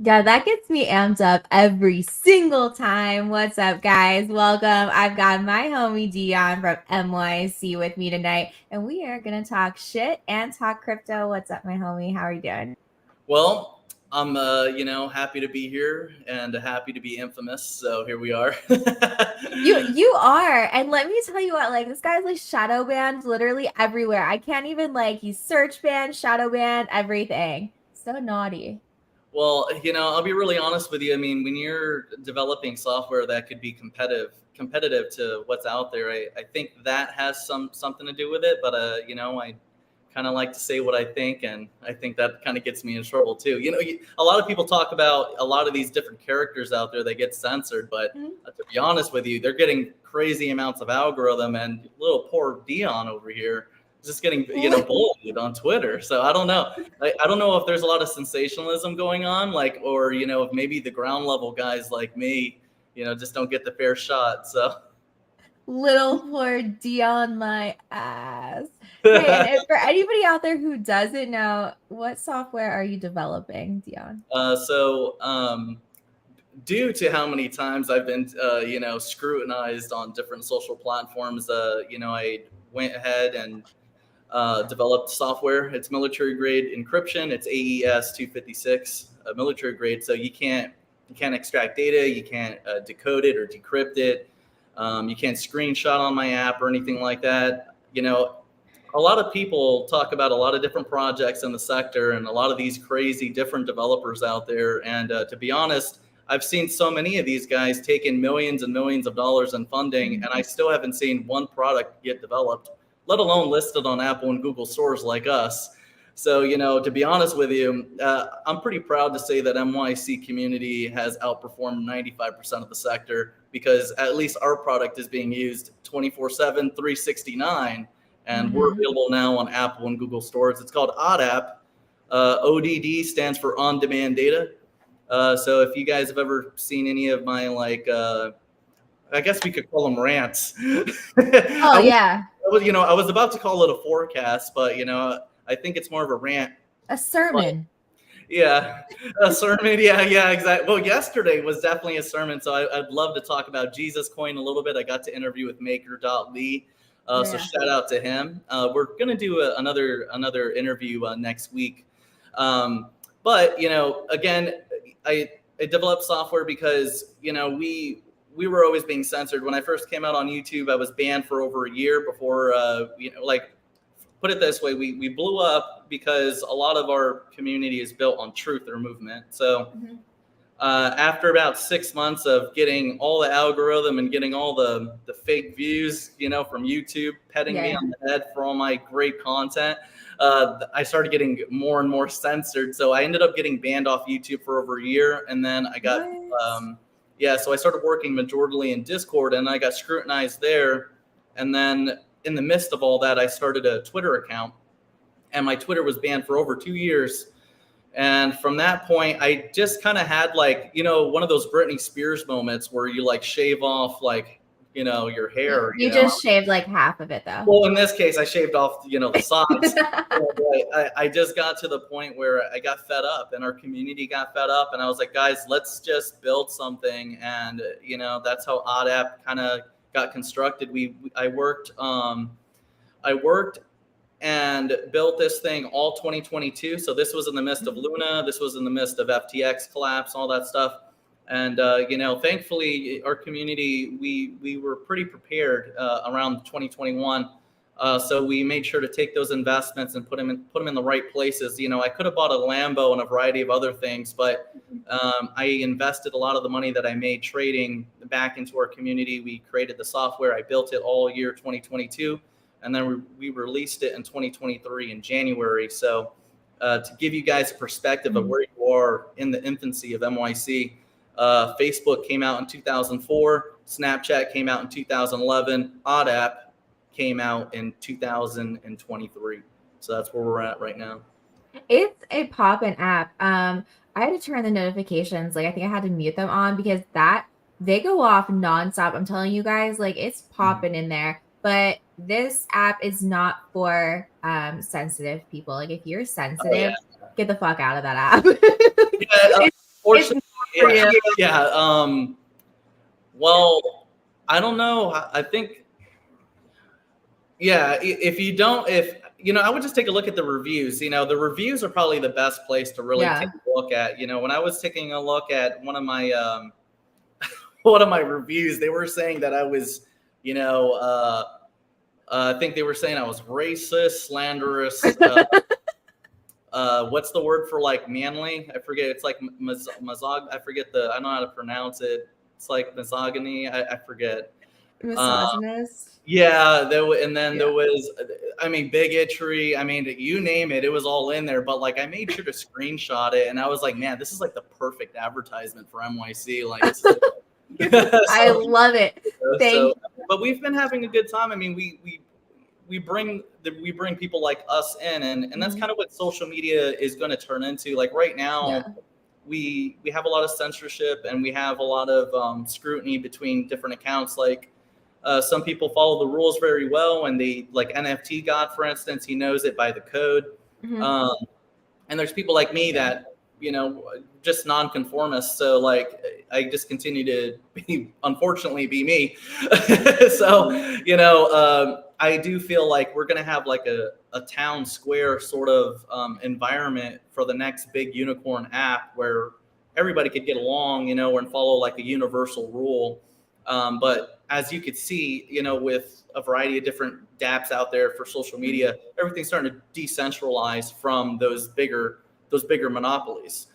Yeah, that gets me amped up every single time. What's up, guys? Welcome. I've got my homie Dion from MYC with me tonight, and we are going to talk shit and talk crypto. What's up, my homie? How are you doing? Well, I'm happy to be here and happy to be infamous. So here we are. You are. And let me tell you what, like, this guy's like shadow banned literally everywhere. I can't even, like, he's search banned, shadow banned, everything. So naughty. Well, I'll be really honest with you. I mean, when you're developing software that could be competitive to what's out there, I think that has something to do with it. But I kind of like to say what I think, and I think that kind of gets me in trouble too. A lot of people talk about a lot of these different characters out there that get censored, but to be honest with you, they're getting crazy amounts of algorithm, and little poor Dion over here is just getting bullied on Twitter. So I don't know. I don't know if there's a lot of sensationalism going on, or if maybe the ground level guys like me, just don't get the fair shot. So. Little poor Dion, my ass. Hey, and for anybody out there who doesn't know, what software are you developing, Dion? Due to how many times I've been, scrutinized on different social platforms, I went ahead and developed software. It's military grade encryption. It's AES 256, military grade. So you can't extract data. You can't decode it or decrypt it. You can't screenshot on my app or anything like that. A lot of people talk about a lot of different projects in the sector and a lot of these crazy different developers out there. And to be honest, I've seen so many of these guys take in millions and millions of dollars in funding, and I still haven't seen one product get developed, let alone listed on Apple and Google stores like us. So, to be honest with you, I'm pretty proud to say that MYC community has outperformed 95% of the sector, because at least our product is being used 24/7, 369. And we're available now on Apple and Google stores. It's called ODDAP. ODD stands for On Demand Data. So if you guys have ever seen any of my, I guess we could call them rants. Oh, yeah. I was about to call it a forecast, but, I think it's more of a rant. A sermon. Yeah, a sermon. Yeah, exactly. Well, yesterday was definitely a sermon. So I'd love to talk about Jesus Coin a little bit. I got to interview with Maker.ly. So shout out to him. We're going to do another interview next week. But, again, I developed software because, we were always being censored. When I first came out on YouTube, I was banned for over a year before, put it this way, we blew up because a lot of our community is built on truth or movement. So after about 6 months of getting all the algorithm and getting all the fake views, from YouTube petting me on the head for all my great content, I started getting more and more censored. So I ended up getting banned off YouTube for over a year. And then I got, so I started working majorly in Discord, and I got scrutinized there. And then in the midst of all that, I started a Twitter account, and my Twitter was banned for over 2 years. And from that point, I just kind of had one of those Britney Spears moments where you shave off your hair. You just shaved half of it though. Well, in this case, I shaved off the sides. I just got to the point where I got fed up, and our community got fed up, and I was like, guys, let's just build something. And that's how ODDAP kind of got constructed. I worked and built this thing all 2022. So this was in the midst of Luna. This was in the midst of FTX collapse, all that stuff. And, thankfully, our community, we were pretty prepared around 2021. So we made sure to take those investments and put them in the right places. I could have bought a Lambo and a variety of other things, but I invested a lot of the money that I made trading back into our community. We created the software. I built it all year 2022. And then we released it in 2023 in January. So to give you guys a perspective of where you are in the infancy of MYC, Facebook came out in 2004. Snapchat came out in 2011. ODDAP came out in 2023. So that's where we're at right now. It's a poppin' app. I had to turn the notifications. I think I had to mute them on because they go off nonstop. I'm telling you guys, it's popping in there. But this app is not for sensitive people. If you're sensitive, get the fuck out of that app. Fortunately, for you. yeah. Well, I don't know. I think, yeah, if you don't, if, I would just take a look at the reviews. The reviews are probably the best place to really take a look at. When I was taking a look at one of my reviews, they were saying that I was, I think they were saying I was racist, slanderous. What's the word for like manly? I forget. It's like I forget I don't know how to pronounce it. It's like misogyny. I forget. Misogynist. Yeah, there was, bigotry. You name it, it was all in there. But like, I made sure to screenshot it, and I was like, man, this is like the perfect advertisement for MYC. Like, this is I love it. But we've been having a good time. We bring people like us in, and that's kind of what social media is going to turn into. Like right now, we have a lot of censorship, and we have a lot of scrutiny between different accounts. Like some people follow the rules very well, and they, like NFT God, for instance, he knows it by the code. And there's people like me that, just nonconformists. So like, I just continue to unfortunately be me. So, I do feel like we're going to have like a town square sort of environment for the next big unicorn app where everybody could get along, and follow like a universal rule. But as you could see, with a variety of different dApps out there for social media, everything's starting to decentralize from those bigger monopolies.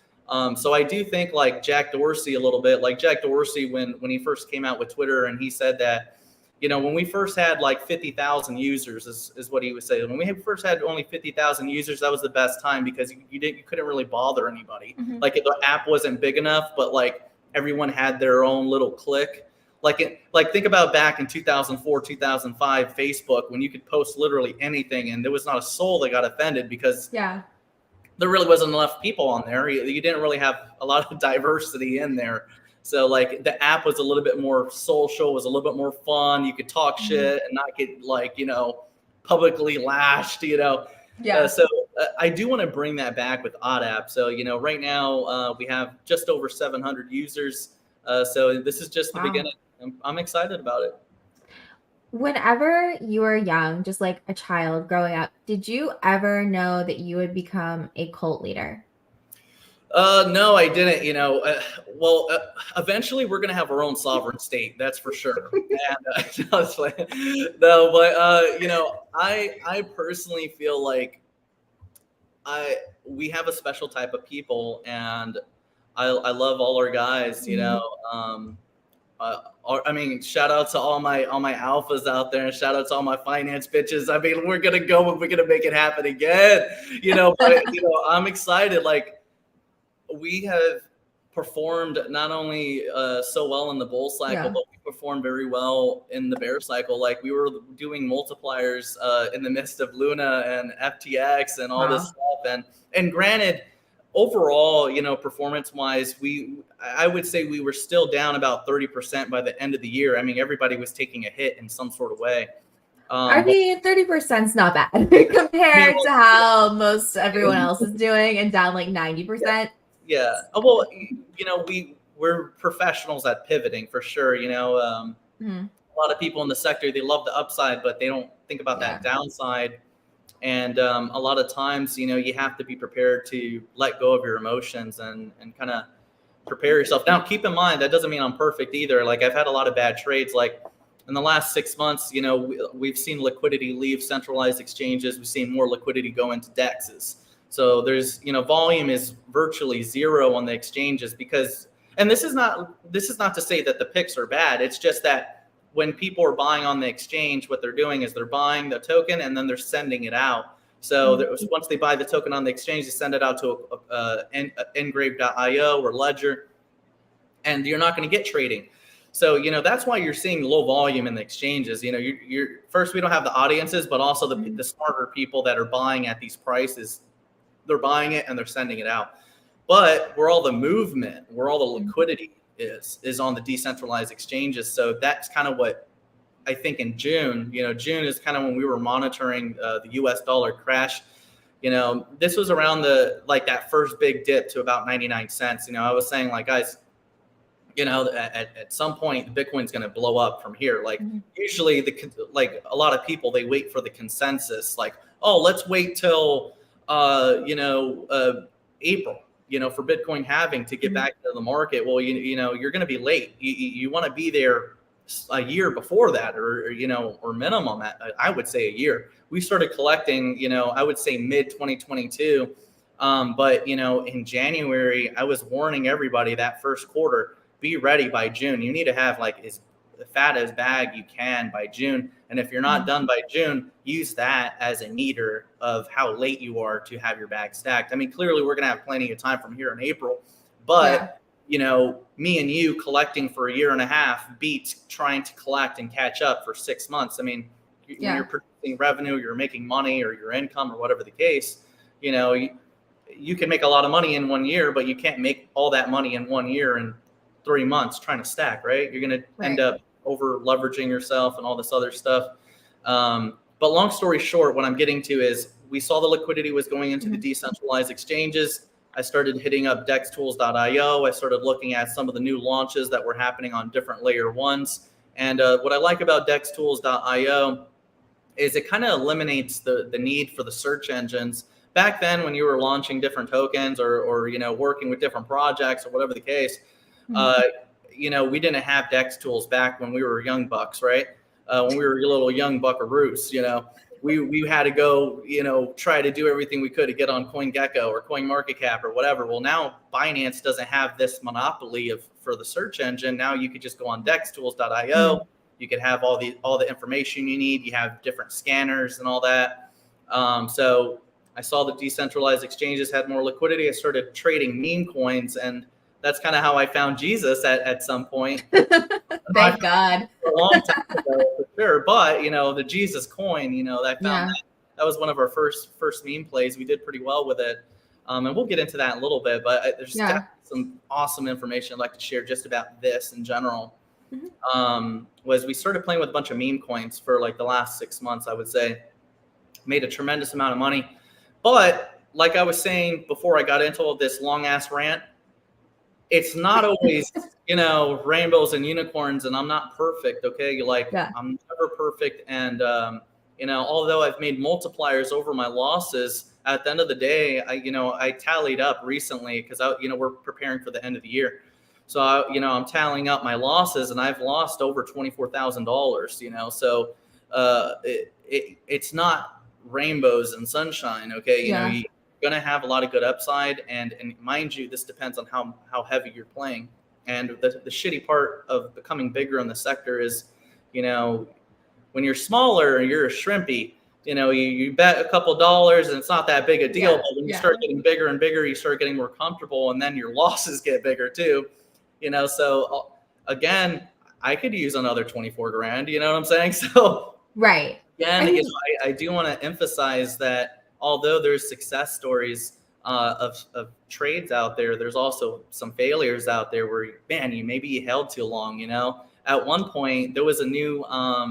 So I do think like Jack Dorsey a little bit, like Jack Dorsey when he first came out with Twitter, and he said that, when we first had like 50,000 users is what he was saying. When we first had only 50,000 users, that was the best time because you couldn't really bother anybody. Like the app wasn't big enough, but like everyone had their own little clique. Like think about back in 2004, 2005, Facebook, when you could post literally anything and there was not a soul that got offended because there really wasn't enough people on there. You didn't really have a lot of diversity in there. So like the app was a little bit more social, was a little bit more fun. You could talk shit and not get like, publicly lashed, So I do want to bring that back with OddApp. So, right now we have just over 700 users. So this is just the beginning. I'm excited about it. Whenever you were young, just like a child growing up, did you ever know that you would become a cult leader? No, I didn't. Eventually we're gonna have our own sovereign state. That's for sure. And, no, but I personally feel like we have a special type of people, and I love all our guys. Shout out to all my alphas out there, and shout out to all my finance bitches. We're gonna go and we're gonna make it happen again. But I'm excited. Like, we have performed not only so well in the bull cycle, but we performed very well in the bear cycle. Like we were doing multipliers in the midst of Luna and FTX and all this stuff. And granted, overall, performance wise, I would say we were still down about 30% by the end of the year. Everybody was taking a hit in some sort of way. 30% is not bad compared to how most everyone else is doing, and down like 90%. Yeah. Well, we're professionals at pivoting for sure. A lot of people in the sector, they love the upside, but they don't think about that downside. And a lot of times, you have to be prepared to let go of your emotions and kind of prepare yourself. Now, keep in mind, that doesn't mean I'm perfect either. Like I've had a lot of bad trades. Like in the last 6 months, we've seen liquidity leave centralized exchanges. We've seen more liquidity go into DEXs. So there's, volume is virtually zero on the exchanges because, and this is not to say that the picks are bad. It's just that when people are buying on the exchange, what they're doing is they're buying the token and then they're sending it out. So once they buy the token on the exchange, they send it out to Engrave.io or Ledger, and you're not going to get trading. So, that's why you're seeing low volume in the exchanges. You're first, we don't have the audiences, but also the smarter people that are buying at these prices. They're buying it and they're sending it out. But where all the movement, where all the liquidity is on the decentralized exchanges. So that's kind of what I think in June, June is kind of when we were monitoring the US dollar crash this was around that first big dip to about 99 cents. I was saying, like, guys, at some point the Bitcoin's going to blow up from here. Like, usually a lot of people, they wait for the consensus, like, oh, let's wait till April, for Bitcoin halving to get back into the market. Well, you're going to be late. You want to be there a year before that, or minimum, I would say a year. We started collecting, I would say mid 2022. But in January, I was warning everybody that first quarter, be ready by June. You need to have like as fat as bag you can by June. And if you're not done by June, use that as a meter of how late you are to have your bag stacked. I mean, clearly we're going to have plenty of time from here in April, but me and you collecting for a year and a half beats trying to collect and catch up for 6 months. I mean, when you're producing revenue, you're making money, or your income, or whatever the case, you can make a lot of money in 1 year, but you can't make all that money in 1 year and 3 months trying to stack, right? You're going to end up over leveraging yourself and all this other stuff. But long story short, what I'm getting to is we saw the liquidity was going into the decentralized exchanges. I started hitting up dextools.io. I started looking at some of the new launches that were happening on different layer ones. And what I like about dextools.io is it kind of eliminates the need for the search engines. Back then, when you were launching different tokens or working with different projects or whatever the case, we didn't have Dex Tools back when we were young bucks, right? When we were little young buckaroos, we had to go, try to do everything we could to get on CoinGecko or CoinMarketCap or whatever. Well, now Binance doesn't have this monopoly for the search engine. Now you could just go on dextools.io. You could have all the information you need. You have different scanners and all that. So I saw the decentralized exchanges had more liquidity. I started trading meme coins, and that's kind of how I found Jesus at some point. Thank God. A long time ago, for sure. But the Jesus coin, I found that was one of our first meme plays. We did pretty well with it, and we'll get into that in a little bit. But there's definitely some awesome information I'd like to share just about this in general. Was we started playing with a bunch of meme coins for like the last 6 months. I would say made a tremendous amount of money, but like I was saying before, I got into all this long ass rant. It's not always, rainbows and unicorns, and I'm not perfect. Okay. I'm never perfect. And, although I've made multipliers over my losses, at the end of the day, I tallied up recently because we're preparing for the end of the year. So, I'm tallying up my losses, and I've lost over $24,000, so it's not rainbows and sunshine. Okay. You're going to have a lot of good upside, and mind you, this depends on how heavy you're playing. And the shitty part of becoming bigger in the sector is, when you're smaller, you're a shrimpy, you bet a couple dollars and it's not that big a deal. But when you start getting bigger and bigger, you start getting more comfortable, and then your losses get bigger too. So again, I could use another 24 grand, you know what I'm saying? So again, I do want to emphasize that although there's success stories of trades out there, there's also some failures out there where, man, you maybe held too long. At one point there was a new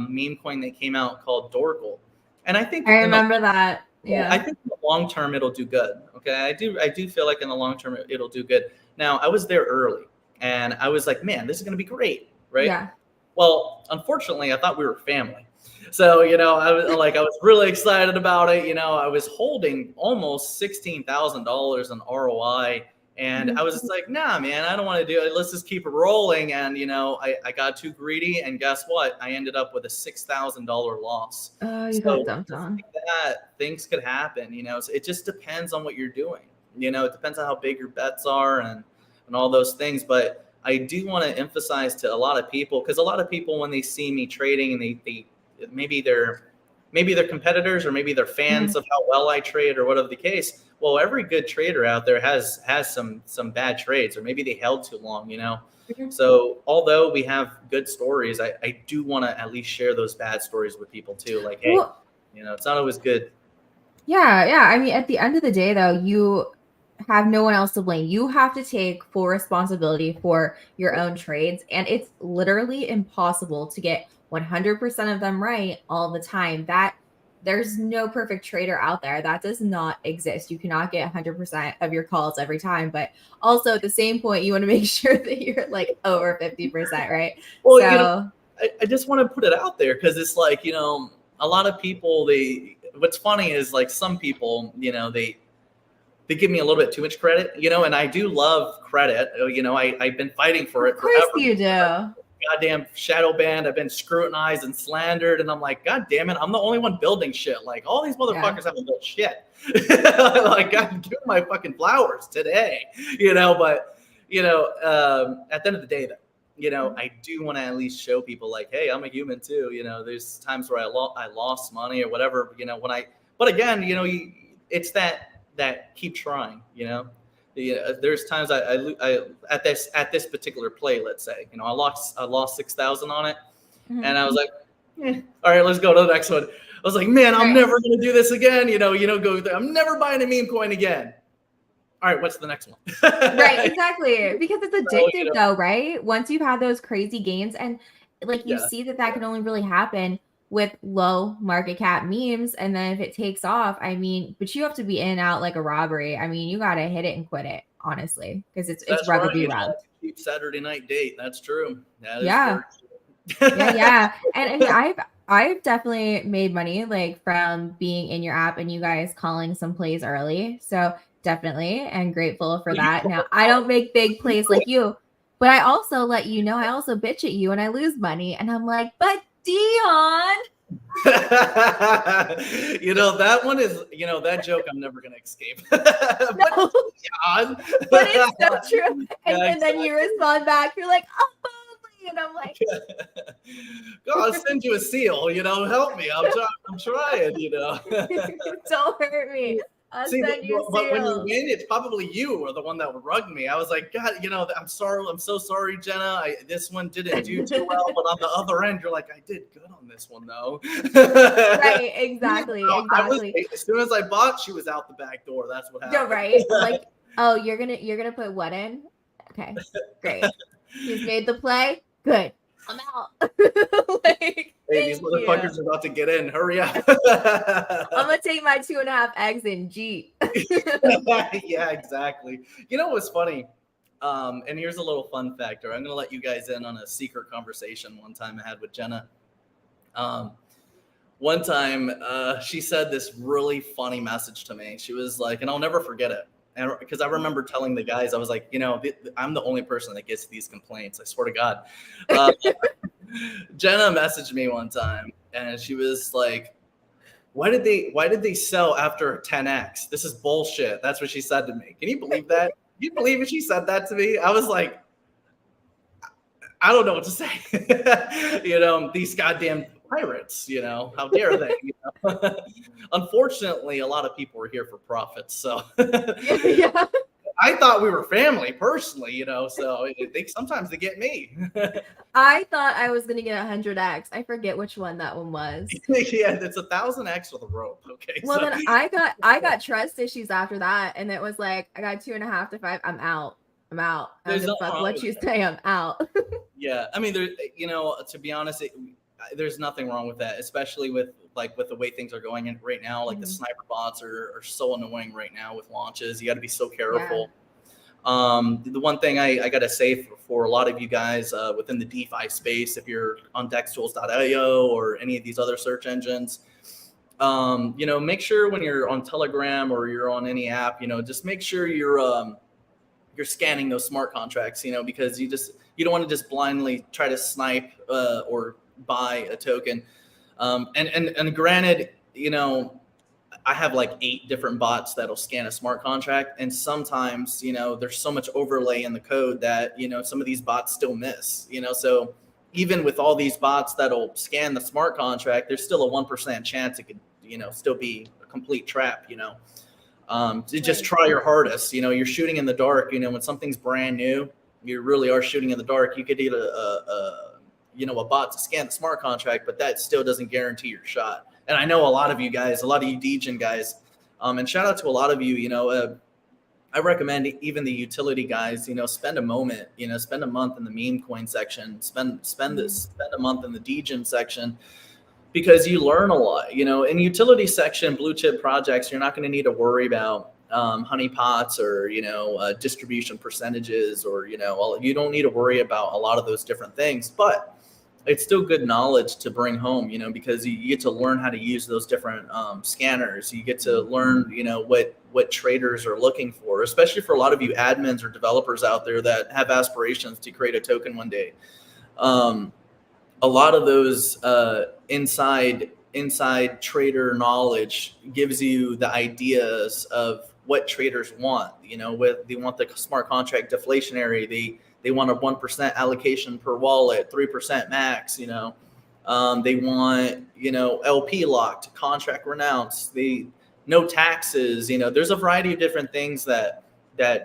meme coin that came out called Dorkle, and I think I remember that. I think in the long term it'll do good. Okay, I do feel like in the long term it'll do good. Now, I was there early, and I was like, man, this is gonna be great, right? Yeah. Well, unfortunately, I thought we were family. So, I was really excited about it. I was holding almost $16,000 in ROI, and I was just like, nah, man, I don't want to do it. Let's just keep it rolling. And, I got too greedy, and guess what? I ended up with a $6,000 loss. Oh, you got dumped on. Things could happen, so it just depends on what you're doing. It depends on how big your bets are and all those things. But I do want to emphasize to a lot of people, because a lot of people, when they see me trading, and they maybe they're competitors, or maybe they're fans of how well I trade, or whatever the case. Well, every good trader out there has some bad trades, or maybe they held too long, So although we have good stories, I do want to at least share those bad stories with people too. Like, hey, it's not always good. Yeah. I mean, at the end of the day, though, you have no one else to blame. You have to take full responsibility for your own trades, and it's literally impossible to get 100% of them right all the time. That there's no perfect trader out there. That does not exist. You cannot get 100% of your calls every time. But also at the same point, you want to make sure that you're like over 50%, right? Well, So I just want to put it out there because it's like, a lot of people, what's funny is like some people, they give me a little bit too much credit, and I do love credit. I've been fighting for it forever. Of course you do. Goddamn shadow banned. I've been scrutinized and slandered, and I'm like, God damn it, I'm the only one building shit. Like all these motherfuckers haven't built shit. Like, God, give my fucking flowers today, But at the end of the day, though, I do want to at least show people, like, hey, I'm a human too. There's times where I lost money or whatever. But again, it's that keep trying. There's times I at this particular play, let's say, I lost 6,000 on it, and I was like, all right, let's go to the next one. I was like, man, I'm never gonna do this again. I'm never buying a meme coin again. All right, what's the next one? Right, exactly, because it's addictive though, right? Once you've had those crazy gains, and like you see that can only really happen with low market cap memes, and then if it takes off, I mean, but you have to be in and out like a robbery. I mean, you got to hit it and quit it, honestly, because it's rug be rug. Cheap Saturday night date. That's true. That is yeah. And I mean, I've definitely made money like from being in your app and you guys calling some plays early. So definitely, and grateful for that. Now I don't make big plays like you, but I also let you know I also bitch at you and I lose money, and I'm like, but Dion. That one is, that joke I'm never going to escape. But it's so true. And then you respond back, you're like, oh, and I'm like, God, I'll send you a seal, help me. I'm trying, Don't hurt me. But when you win, it's probably you or the one that rug me. I was like, God, I'm sorry. I'm so sorry, Jenna. This one didn't do too well, but on the other end, you're like, I did good on this one, though. Right, exactly. As soon as I bought, she was out the back door. That's what happened. Yeah, right. Like, oh, you're gonna put what in? Okay, great. He's made the play. Good. I'm out. Hey, these motherfuckers are about to get in. Hurry up. I'm gonna take my 2.5 eggs in Jeep. Yeah, exactly. What's funny? And here's a little fun factor. I'm gonna let you guys in on a secret conversation one time I had with Jenna. One time, she said this really funny message to me. She was like, and I'll never forget it. Because I remember telling the guys, I was like, I'm the only person that gets these complaints. I swear to God. Jenna messaged me one time, and she was like, why did they sell after 10x? This is bullshit. That's what she said to me. Can you believe that? Can you believe it? She said that to me. I was like, I don't know what to say. These goddamn pirates, how dare they? Unfortunately, a lot of people are here for profits, so Yeah. I thought we were family personally, so sometimes they get me. I thought I was gonna get 100x. I forget which one that one was. Yeah, it's 1,000x with a rope. Okay. Well, then I got trust issues after that, and it was like I got 2.5 to 5. I'm out. I don't give a fuck what you say. I'm out. Yeah, I mean, to be honest, there's nothing wrong with that, especially with the way things are going in right now. Like the sniper bots are so annoying right now with launches. You got to be so careful. Yeah. The one thing I got to say for a lot of you guys within the DeFi space, if you're on dextools.io or any of these other search engines, make sure when you're on Telegram or you're on any app, just make sure you're scanning those smart contracts, because you don't want to just blindly try to snipe or buy a token. And granted, I have like 8 different bots that'll scan a smart contract. And sometimes, there's so much overlay in the code that, some of these bots still miss, so even with all these bots that'll scan the smart contract, there's still a 1% chance it could, still be a complete trap, just try your hardest. You're shooting in the dark, when something's brand new, you really are shooting in the dark. You could get a bot to scan the smart contract, but that still doesn't guarantee your shot. And I know a lot of you guys, a lot of you degen guys, and shout out to a lot of you, I recommend even the utility guys, spend a moment, spend a month in the meme coin section, spend a month in the degen section, because you learn a lot, you know, in utility section, blue chip projects, you're not going to need to worry about honeypots or, you know, distribution percentages or, you know, you don't need to worry about a lot of those different things, but it's still good knowledge to bring home, you know, because you get to learn how to use those different scanners. You get to learn, you know, what traders are looking for, especially for a lot of you admins or developers out there that have aspirations to create a token one day. A lot of those inside trader knowledge gives you the ideas of what traders want. You know, they want the smart contract deflationary. They want a 1% allocation per wallet, 3% max. You know, they want, you know, LP locked, contract renounced. No taxes. You know, there's a variety of different things that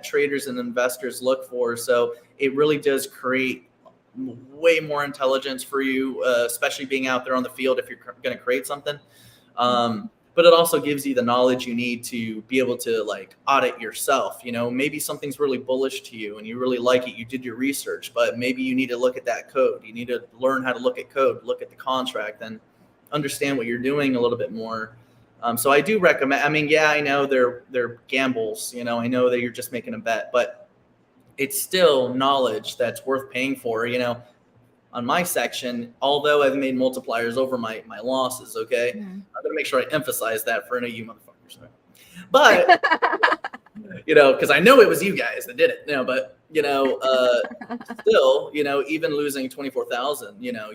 traders and investors look for. So it really does create way more intelligence for you, especially being out there on the field if you're going to create something. But it also gives you the knowledge you need to be able to like audit yourself. You know, maybe something's really bullish to you and you really like it. You did your research, but maybe you need to look at that code. You need to learn how to look at code, look at the contract, and understand what you're doing a little bit more. So I do recommend. I mean, yeah, I know they're gambles. You know, I know that you're just making a bet, but it's still knowledge that's worth paying for. You know, on my section, although I've made multipliers over my losses, okay? I'm going to make sure I emphasize that for any of you motherfuckers. But, you know, because I know it was you guys that did it. You know, but, you know, still, you know, even losing 24,000, you know,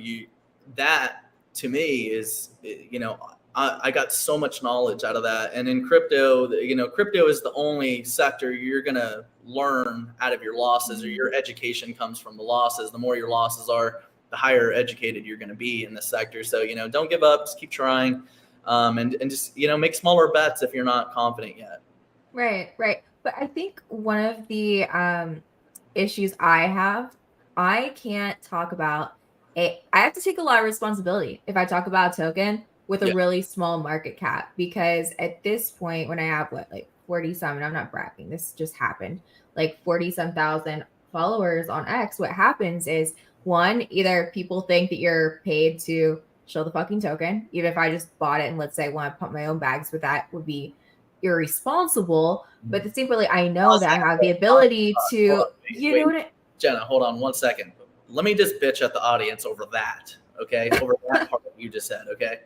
that to me is, you know, I got so much knowledge out of that. And in crypto, you know, crypto is the only sector you're going to learn out of your losses, or your education comes from the losses. The more your losses are, the higher educated you're going to be in this sector. So, you know, don't give up, just keep trying, and just, you know, make smaller bets if you're not confident yet. Right. But I think one of the issues I have, I can't talk about I have to take a lot of responsibility if I talk about a token with a really small market cap, because at this point when I have like 40-some, I'm not bragging, this just happened, like 40-some thousand followers on X, what happens is, one, either people think that you're paid to show the fucking token, even if I just bought it and let's say I want to pump my own bags, but that would be irresponsible. But at the same point, I know that I have the ability to, you know what it, Jenna, hold on 1 second. Let me just bitch at the audience over that, okay? Over that part that you just said, okay?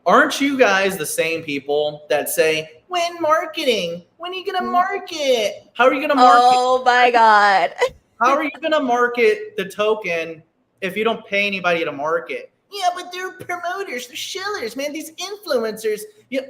Aren't you guys the same people that say, when marketing? When are you going to market? How are you going to market? Oh my God. How are you going to market the token if you don't pay anybody to market? Yeah, but they're promoters, they're shillers, man, these influencers. Yeah.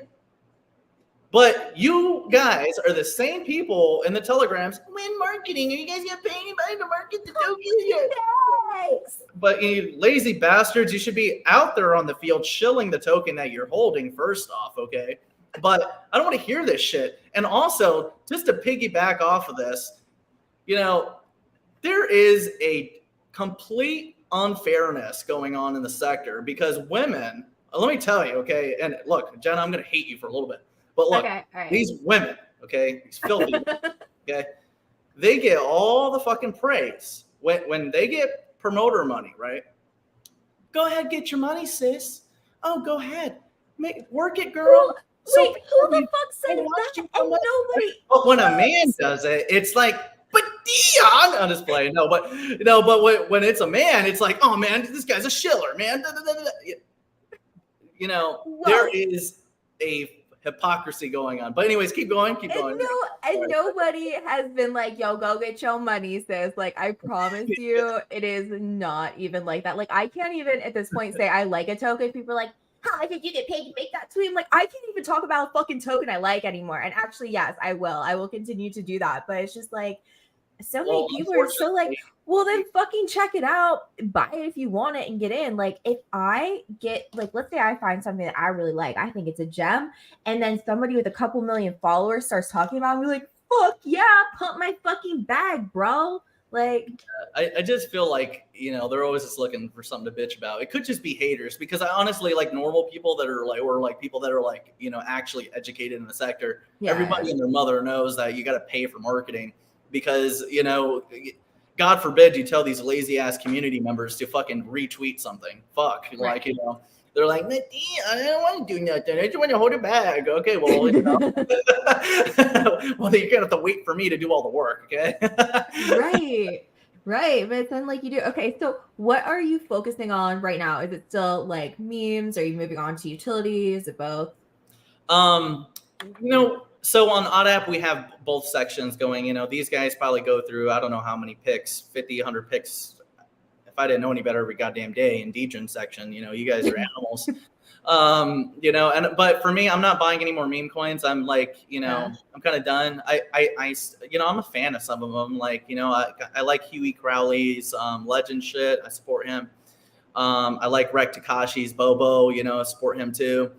But you guys are the same people in the telegrams. When marketing? Are you guys going to pay anybody to market the token? Yes. But you lazy bastards, you should be out there on the field shilling the token that you're holding first off, okay? But I don't want to hear this shit. And also, just to piggyback off of this, you know, there is a complete unfairness going on in the sector because women, let me tell you, okay? And look, Jenna, I'm going to hate you for a little bit. But look, these women, okay, these filthy women, okay, they get all the fucking praise. When they get promoter money, right? Go ahead, get your money, sis. Oh, go ahead. Work it, girl. Wait, who the fuck said that? And nobody. But when a man does it, it's like, but Dion on display. No, but you know, but when it's a man, it's like, oh man, this guy's a shiller, man. You know, there is a hypocrisy going on. But anyways, keep going. And nobody has been like, yo, go get your money, sis. Like, I promise you, it is not even like that. Like, I can't even at this point say I like a token. People are like, how did you get paid to make that tweet? I'm like, I can't even talk about a fucking token I like anymore. And actually, yes, I will continue to do that. But it's just like, so many people are so like, well, then fucking check it out, buy it if you want it and get in. Like, if I get, like, let's say I find something that I really like, I think it's a gem, and then somebody with a couple million followers starts talking about it, I'm like, fuck yeah, pump my fucking bag, bro. Like, I just feel like, you know, they're always just looking for something to bitch about. It could just be haters, because I honestly, like, normal people that are like, or like people that are like, you know, actually educated in the sector, everybody and their mother knows that you got to pay for marketing. Because, you know, God forbid you tell these lazy ass community members to fucking retweet something. Fuck. Like, you know, They're like, I don't want to do nothing. I just want to hold it back. Okay, well, well, then you're gonna have to wait for me to do all the work. Okay. Right. But then like you do, okay, so what are you focusing on right now? Is it still like memes? Are you moving on to utilities? Is it both? So on OddApp, we have both sections going. These guys probably go through, I don't know how many picks, 50, 100 picks. If I didn't know any better every goddamn day in Degen section, you guys are animals. But for me, I'm not buying any more meme coins. I'm like, I'm kind of done. I'm a fan of some of them. Like, I like Huey Crowley's legend shit. I support him. I like Rek Takashi's Bobo, I support him too.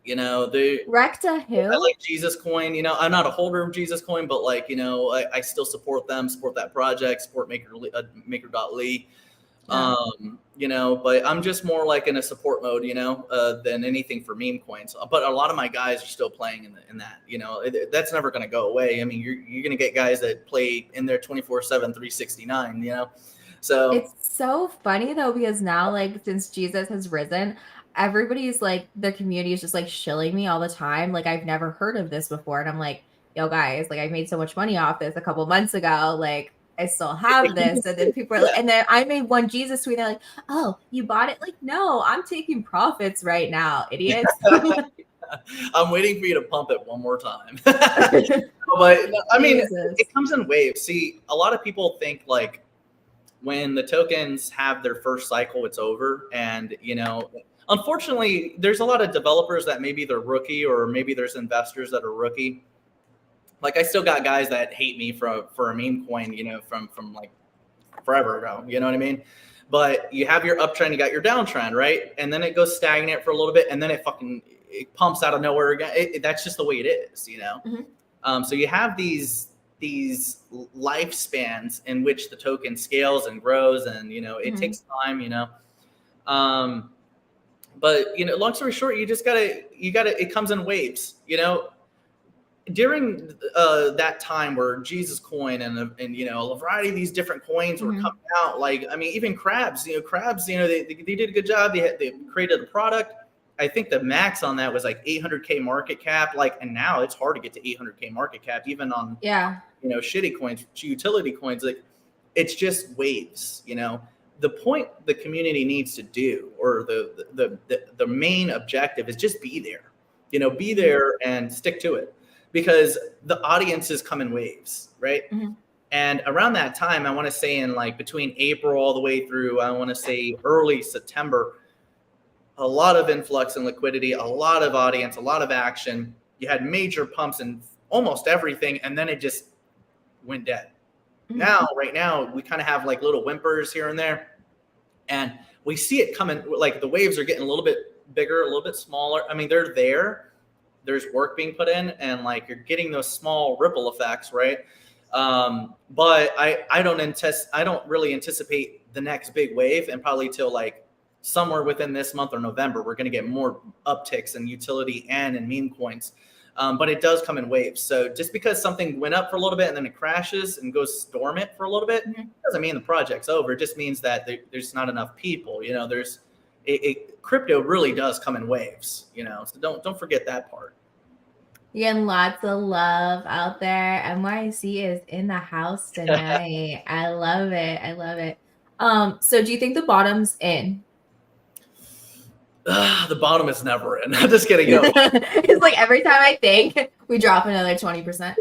Recta who? I like Jesus Coin. I'm not a holder of Jesus Coin, but like, I still support them, support that project, support Maker.ly. But I'm just more like in a support mode, than anything for meme coins. But a lot of my guys are still playing in that, that's never going to go away. I mean, you're going to get guys that play in there 24/7, 369, So it's so funny though, because now, like, since Jesus has risen, everybody's like, the community is just like shilling me all the time. Like, I've never heard of this before. And I'm like, yo, guys, like, I made so much money off this a couple months ago. Like, I still have this. And then people are like, and then I made one Jesus tweet. They're like, oh, you bought it? Like, no, I'm taking profits right now, idiots. I'm waiting for you to pump it one more time. But I mean, it comes in waves. See, a lot of people think like when the tokens have their first cycle, it's over. And, unfortunately, there's a lot of developers that maybe they're rookie, or maybe there's investors that are rookie. Like, I still got guys that hate me for a meme coin, from like forever ago. You know what I mean? But you have your uptrend, you got your downtrend, right? And then it goes stagnant for a little bit, and then it pumps out of nowhere again. That's just the way it is, Mm-hmm. So you have these lifespans in which the token scales and grows, and it mm-hmm. takes time, but long story short, you gotta it comes in waves. During that time where Jesus Coin and a variety of these different coins were mm-hmm. coming out, like, I mean, even Crabs, they did a good job. They created a product. I think the max on that was like 800K market cap. Like, and now it's hard to get to 800K market cap, even on shitty coins, utility coins. Like, it's just waves. The point the community needs to do, or the main objective, is just be there. Be there and stick to it, because the audiences come in waves, right? Mm-hmm. And around that time, I want to say in like between April all the way through, I want to say early September, a lot of influx and liquidity, a lot of audience, a lot of action. You had major pumps in almost everything, and then it just went dead. Mm-hmm. Right now, we kind of have like little whimpers here and there, and we see it coming. Like, the waves are getting a little bit bigger, a little bit smaller. I mean, they're there. There's work being put in, and like, you're getting those small ripple effects, right? But I don't really anticipate the next big wave, and probably till like somewhere within this month or November, we're going to get more upticks in utility and in meme coins. But it does come in waves. So just because something went up for a little bit and then it crashes and goes dormant for a little bit, mm-hmm. doesn't mean the project's over. It just means that there's not enough people. Crypto really does come in waves. So don't forget that part. Getting lots of love out there. MYC is in the house tonight. I love it. So do you think the bottom's in? The bottom is never in. I'm just kidding. It's like every time I think, we drop another 20%.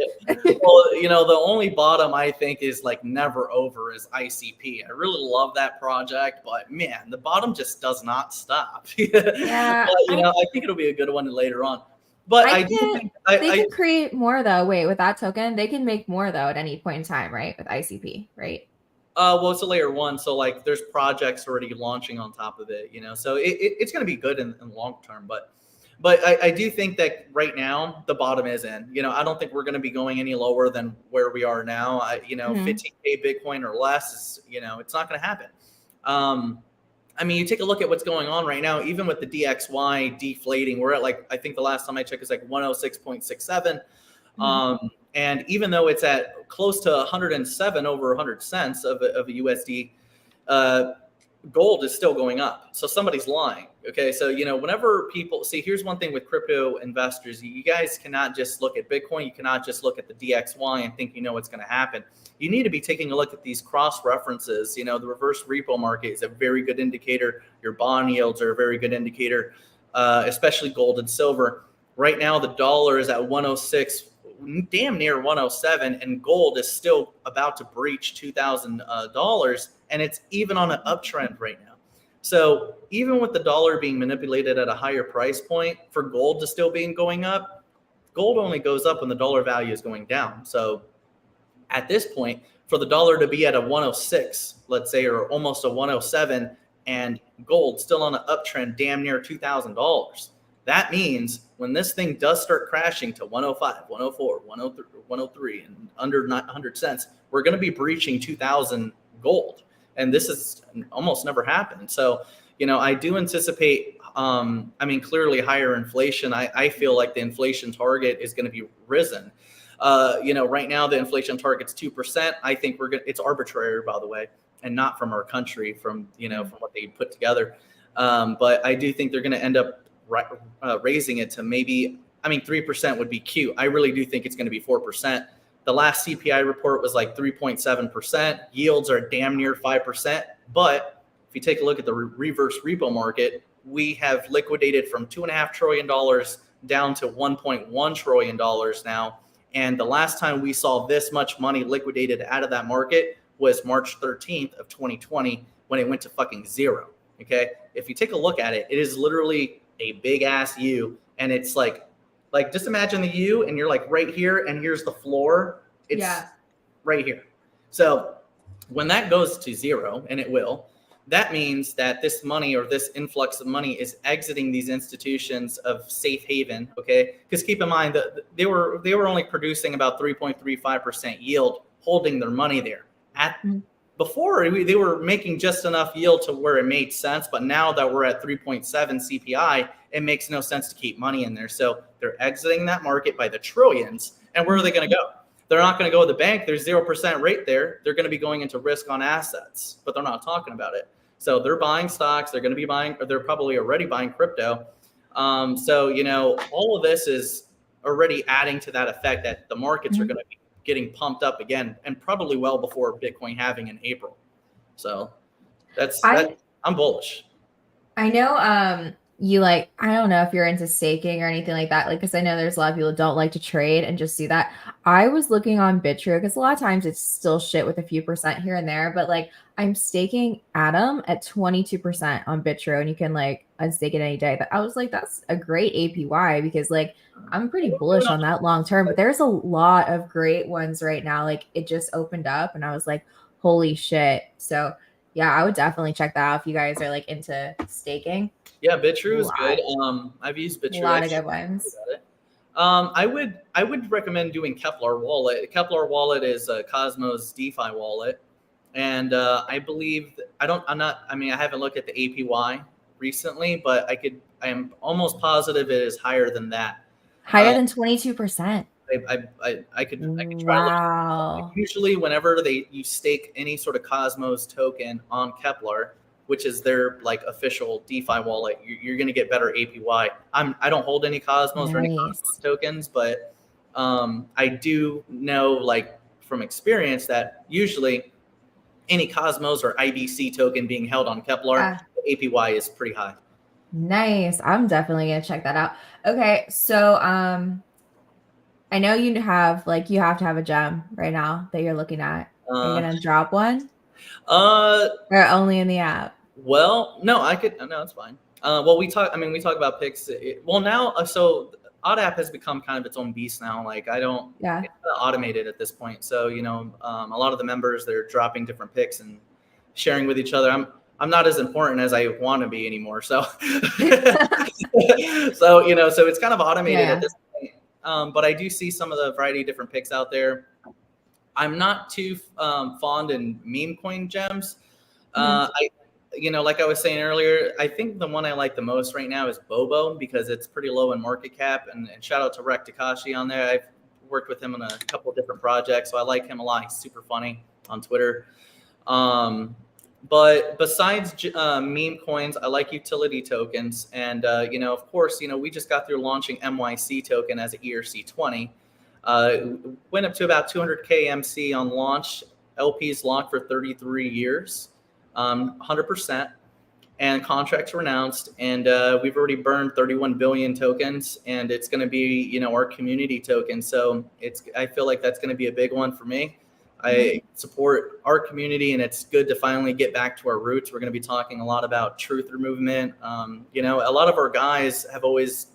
Well, the only bottom I think is like never over is ICP. I really love that project, but man, the bottom just does not stop. Yeah. But, I think it'll be a good one later on. But they can create more though. Wait, with that token, they can make more though at any point in time, right? With ICP, right? Well, it's a layer one, so like there's projects already launching on top of it, so it's going to be good in the long term. But I do think that right now the bottom is in. I don't think we're going to be going any lower than where we are now. Mm-hmm. 15K Bitcoin or less is, it's not going to happen. I mean, you take a look at what's going on right now, even with the DXY deflating, we're at like, I think the last time I checked, it's like 106.67. Mm-hmm. And even though it's at close to 107 over 100 cents of a USD, gold is still going up. So somebody's lying. Okay. So, whenever people see, here's one thing with crypto investors, you guys cannot just look at Bitcoin. You cannot just look at the DXY and think what's going to happen. You need to be taking a look at these cross references. The reverse repo market is a very good indicator. Your bond yields are a very good indicator, especially gold and silver. Right now, the dollar is at 106, damn near 107, and gold is still about to breach $2,000, and it's even on an uptrend right now. So even with the dollar being manipulated at a higher price point, for gold to still be going up, gold only goes up when the dollar value is going down. So at this point, for the dollar to be at a 106, let's say, or almost a 107, and gold still on an uptrend, damn near $2,000, that means when this thing does start crashing to 105, 104, 103, and under 900 cents, we're going to be breaching 2,000 gold. And this has almost never happened. So, I do anticipate, clearly higher inflation. I feel like the inflation target is going to be risen. Right now the inflation target's 2%. I think it's arbitrary, by the way, and not from our country, from what they put together. But I do think they're going to end up raising it to maybe, 3% would be cute. I really do think it's going to be 4%. The last CPI report was like 3.7%. Yields are damn near 5%. But if you take a look at the reverse repo market, we have liquidated from $2.5 trillion down to $1.1 trillion now. And the last time we saw this much money liquidated out of that market was March 13th of 2020, when it went to fucking zero. Okay. If you take a look at it, it is literally a big ass U, and it's like just imagine the U, and you're like right here, and here's the floor. It's right here. So when that goes to zero, and it will, that means that this money, or this influx of money, is exiting these institutions of safe haven. Okay, because keep in mind that they were only producing about 3.35% yield, holding their money there. Before, they were making just enough yield to where it made sense, but now that we're at 3.7 CPI, it makes no sense to keep money in there. So they're exiting that market by the trillions. And where are they going to go? They're not going to go to the bank. There's 0% rate there. They're going to be going into risk on assets, but they're not talking about it. So they're buying stocks. They're going to be buying, or they're probably already buying crypto. So, all of this is already adding to that effect that the markets are going to be getting pumped up again, and probably well before Bitcoin halving in April. So I'm bullish. I know you I don't know if you're into staking or anything like that, because I know there's a lot of people who don't like to trade and just do that. I was looking on Bittro, because a lot of times it's still shit with a few percent here and there, but I'm staking Atom at 22% on Bittro, and you can unstake it any day. But I was like, that's a great APY, because I'm pretty bullish on that long term. But there's a lot of great ones right now. It just opened up, and I was like, holy shit. So yeah, I would definitely check that out if you guys are into staking. Yeah, Bittro is good. I've used Bittro. A lot of good ones. I would recommend doing Kepler Wallet. Kepler Wallet is a Cosmos DeFi wallet, and I believe I haven't looked at the APY recently, but I am almost positive it is higher than that. Higher than 22%. I could try. Wow. Usually, whenever you stake any sort of Cosmos token on Kepler, which is their official DeFi wallet, you're going to get better APY. I don't hold any Cosmos or any Cosmos tokens, but I do know from experience that usually any Cosmos or IBC token being held on Kepler, the APY is pretty high. Nice. I'm definitely going to check that out. Okay, so I know you have you have to have a gem right now that you're looking at. Are you going to drop one? Or only in the app? Well, no, I could. No, it's fine. Well, we talk about picks. So Odd App has become kind of its own beast now. I don't. Yeah. It's automated at this point. So a lot of the members, they're dropping different picks and sharing with each other. I'm not as important as I want to be anymore. So, so it's kind of automated at this point. But I do see some of the variety of different picks out there. I'm not too fond in meme coin gems. Like I was saying earlier, I think the one I like the most right now is Bobo, because it's pretty low in market cap. And shout out to Rek Takashi on there. I've worked with him on a couple of different projects, so I like him a lot. He's super funny on Twitter. But besides meme coins, I like utility tokens. And, of course, we just got through launching MYC token as an ERC20. Went up to about 200K MC on launch. LPs locked for 33 years, 100%. And contracts were announced. And we've already burned 31 billion tokens. And it's going to be, our community token. So I feel like that's going to be a big one for me. I support our community, and it's good to finally get back to our roots. We're going to be talking a lot about truther movement. A lot of our guys have always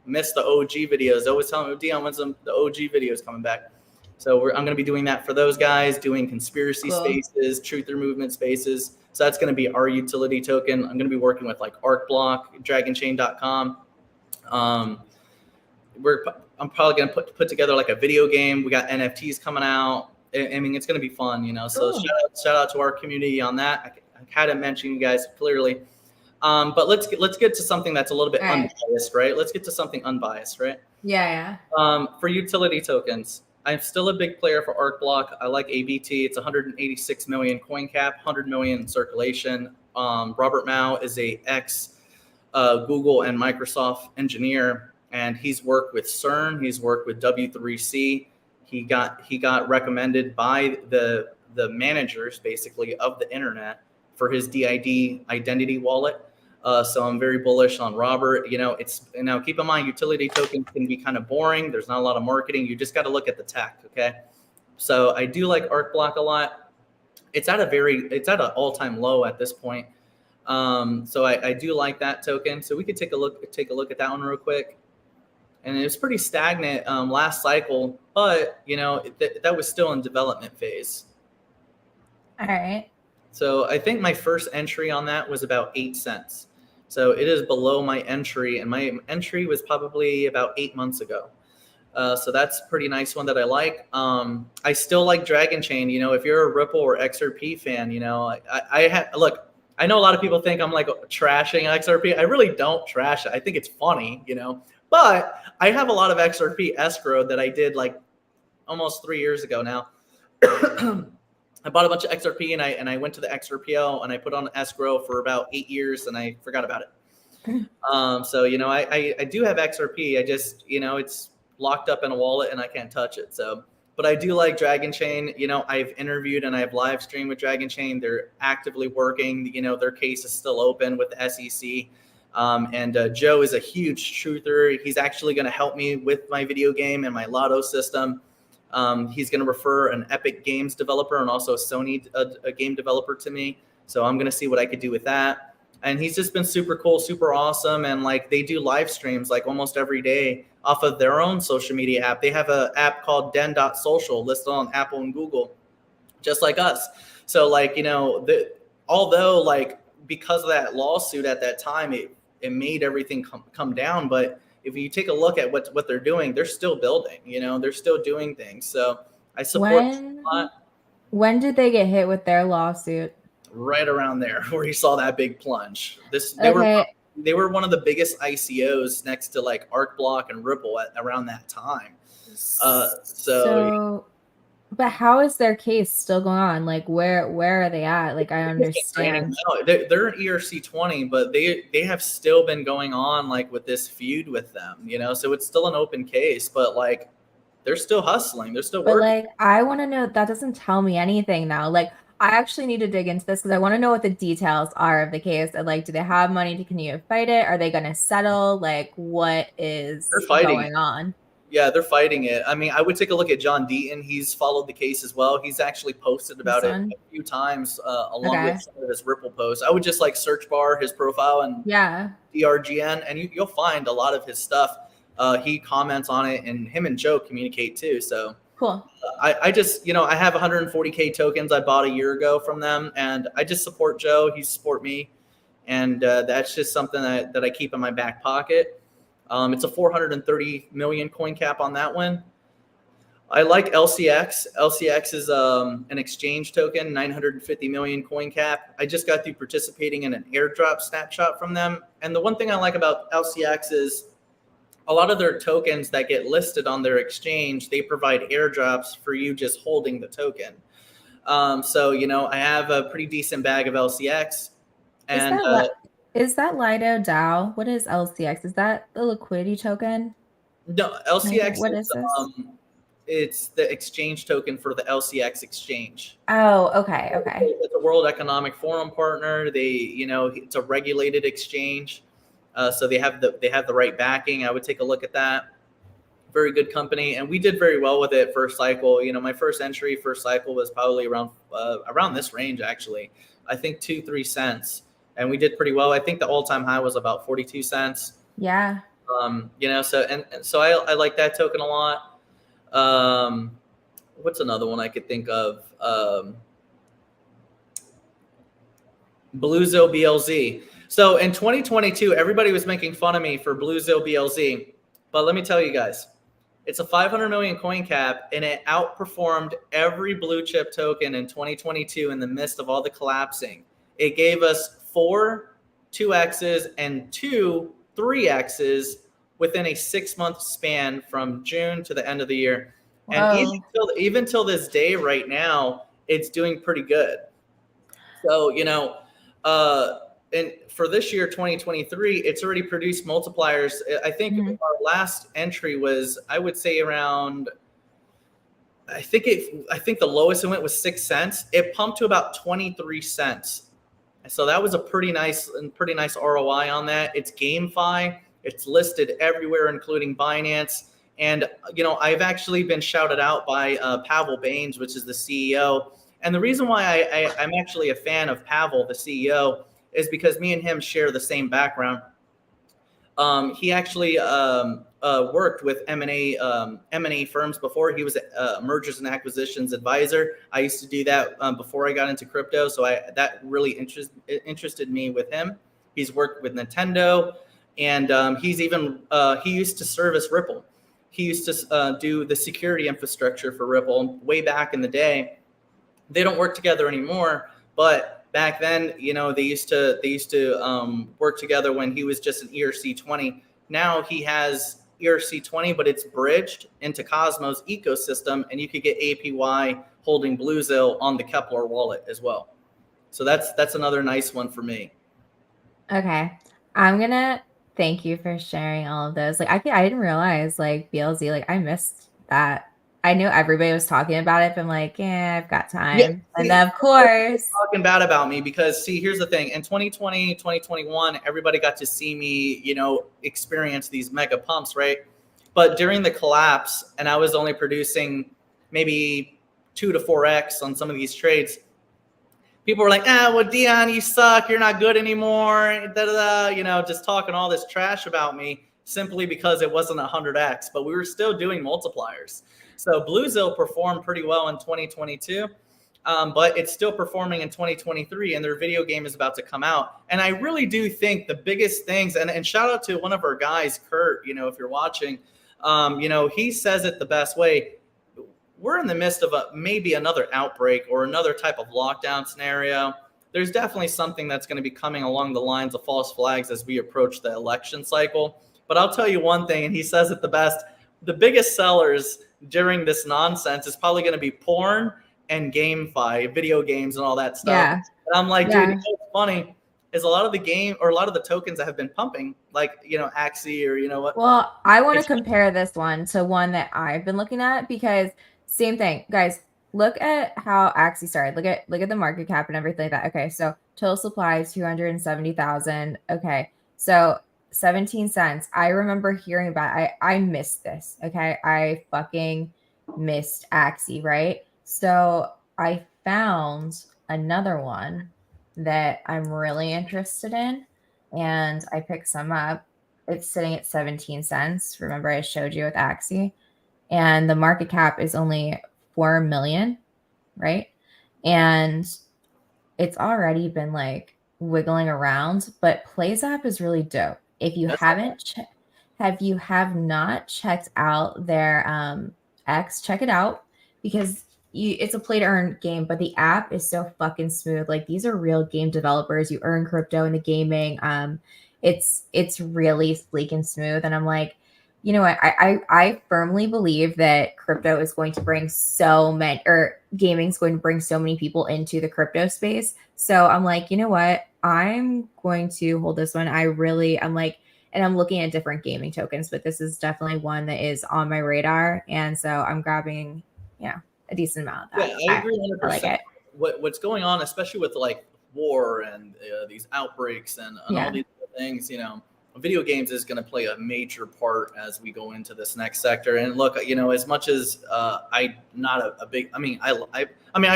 missed the OG videos. They always telling me, Dion, when's the OG videos coming back? So I'm going to be doing that for those guys, doing conspiracy spaces, truther movement spaces. So that's going to be our utility token. I'm going to be working with like ArcBlock, DragonChain.com. I'm probably going to put together like a video game. We got NFTs coming out. I mean, it's going to be fun, So shout out to our community on that. I hadn't mentioned you guys clearly, but let's get to something that's a little bit unbiased, right? Let's get to something unbiased, right? Yeah. For utility tokens, I'm still a big player for ArcBlock. I like ABT. It's 186 million coin cap, 100 million in circulation. Robert Mao is a ex Google and Microsoft engineer, and he's worked with CERN. He's worked with W3C. He got recommended by the managers basically of the internet for his DID identity wallet. So I'm very bullish on Robert. Now keep in mind, utility tokens can be kind of boring. There's not a lot of marketing. You just got to look at the tech. Okay. So I do like ArcBlock a lot. It's at an all-time low at this point. So I do like that token. So we could take a look at that one real quick. And it was pretty stagnant last cycle, but that was still in development phase. All right. So I think my first entry on that was about 8 cents. So it is below my entry, and my entry was probably about 8 months ago. So that's a pretty nice one that I like. I still like Dragon Chain. If you're a Ripple or XRP fan, look, I know a lot of people think I'm like trashing XRP. I really don't trash it. I think it's funny, But I have a lot of XRP escrow that I did like almost 3 years ago now. I bought a bunch of XRP and I went to the XRPL and I put on escrow for about 8 years and I forgot about it. So I do have XRP. I just it's locked up in a wallet and I can't touch it. So, but I do like Dragon Chain. I've interviewed and I've live streamed with Dragon Chain. They're actively working. Their case is still open with the SEC. And Joe is a huge truther. He's actually going to help me with my video game and my lotto system. He's going to refer an Epic Games developer and also a Sony a game developer to me. So I'm going to see what I could do with that. And he's just been super cool, super awesome. And like they do live streams like almost every day off of their own social media app. They have an app called den.social listed on Apple and Google, just like us. So like, although like because of that lawsuit at that time, it made everything come down. But if you take a look at what they're doing, they're still building, they're still doing things. So I support a lot. When did they get hit with their lawsuit? Right around there where you saw that big plunge. They were one of the biggest ICOs next to like ArcBlock and Ripple around that time. But how is their case still going on? Like where are they at? Like I understand. They're an ERC20, but they have still been going on like with this feud with them, so it's still an open case, but like they're still hustling. They're still working. But like I want to know, that doesn't tell me anything now. Like I actually need to dig into this because I want to know what the details are of the case. And like, do they have money to continue to fight it? Are they going to settle? Like what is going on? Yeah, they're fighting it. I mean, I would take a look at John Deaton. He's followed the case as well. He's actually posted about it a few times along with some of his Ripple posts. I would just like search bar his profile and DRGN, and you'll find a lot of his stuff. He comments on it, and him and Joe communicate too. So cool. I just, I have 140K tokens I bought a year ago from them, and I just support Joe. He support me, and that's just something that I keep in my back pocket. It's a 430 million coin cap on that one. I like LCX. LCX is an exchange token, 950 million coin cap. I just got through participating in an airdrop snapshot from them. And the one thing I like about LCX is a lot of their tokens that get listed on their exchange, they provide airdrops for you just holding the token. So, you know, I have a pretty decent bag of LCX. And is that Lido DAO? What is LCX? Is that the liquidity token? No, LCX what is this? It's the exchange token for the LCX exchange. Oh, okay. It's a World Economic Forum partner. They, you know, it's a regulated exchange. So they have the right backing. I would take a look at that. Very good company, and we did very well with it first cycle. You know, my first cycle was probably around this range, actually. I think 2-3 cents, and we did pretty well. I think the all-time high was about 42 cents. Yeah. You know, so and so I like that token a lot. What's another one I could think of? Bluezill BLZ. So in 2022, everybody was making fun of me for Bluezill BLZ, but let me tell you guys, it's a 500 million coin cap, and it outperformed every blue chip token in 2022 in the midst of all the collapsing. It gave us 4 2Xs and 2 3Xs within a 6-month span from June to the end of the year. Whoa. And even till this day right now, it's doing pretty good. So, you know, and for this year, 2023, it's already produced multipliers. I think our last entry was, I would say, around, I think the lowest it went was 6 cents. It pumped to about 23 cents. So that was a pretty nice ROI on that. It's GameFi. It's listed everywhere, including Binance. And, you know, I've actually been shouted out by Pavel Baines, which is the CEO. And the reason why I'm actually a fan of Pavel, the CEO, is because me and him share the same background. He actually worked with M&A firms before. He was a mergers and acquisitions advisor. I used to do that before I got into crypto, so that really interested me with him. He's worked with Nintendo, and he used to service Ripple. He used to do the security infrastructure for Ripple way back in the day. They don't work together anymore, but back then, you know, they used to work together when he was just an ERC20. Now he has ERC20, but it's bridged into Cosmos ecosystem, and you could get APY holding Bluezill on the Kepler wallet as well. So that's another nice one for me. Okay, I'm gonna thank you for sharing all of those. Like, I didn't realize, like, BLZ, like, I missed that. I knew everybody was talking about it, but I'm like, yeah, I've got time. Yeah, and of course, talking bad about me because, see, here's the thing. In 2020, 2021, everybody got to see me, you know, experience these mega pumps, right? But during the collapse, and I was only producing maybe 2 to 4x on some of these trades, people were like, well, Dion, you suck. You're not good anymore. Da, da, da, you know, just talking all this trash about me simply because it wasn't 100x, but we were still doing multipliers. So Bluezill performed pretty well in 2022, but it's still performing in 2023, and their video game is about to come out. And I really do think the biggest things, and shout out to one of our guys, Kurt, you know, if you're watching, you know, he says it the best way. We're in the midst of maybe another outbreak or another type of lockdown scenario. There's definitely something that's going to be coming along the lines of false flags as we approach the election cycle. But I'll tell you one thing, and he says it the best, the biggest sellers during this nonsense is probably going to be porn and GameFi, video games and all that stuff. Yeah. And I'm like, dude, what's funny is a lot of the tokens that have been pumping, like, you know, Axie or, you know what. Well, I want to compare this one to one that I've been looking at, because same thing, guys. Look at how Axie started. Look at the market cap and everything like that. Okay, so total supply is 270,000. Okay, so 17 cents. I remember hearing about it. I missed this. Okay, I fucking missed Axie, right? So I found another one that I'm really interested in, and I picked some up. It's sitting at 17 cents. Remember, I showed you with Axie, and the market cap is only 4 million, right? And it's already been like wiggling around, but PlaysApp is really dope. If you have not checked out their X, check it out, because it's a play to earn game, but the app is so fucking smooth. Like, these are real game developers. You earn crypto in the gaming. It's really sleek and smooth. And I'm like, You know what? I firmly believe that crypto is going to bring so many, or gaming is going to bring so many people into the crypto space. So I'm like, you know what? I'm going to hold this one. I'm like, and I'm looking at different gaming tokens, but this is definitely one that is on my radar. And so I'm grabbing, a decent amount of that. Yeah, I agree 100%. I like it. What's going on, especially with like war and these outbreaks and all these things, video games is going to play a major part as we go into this next sector. And look, as much as I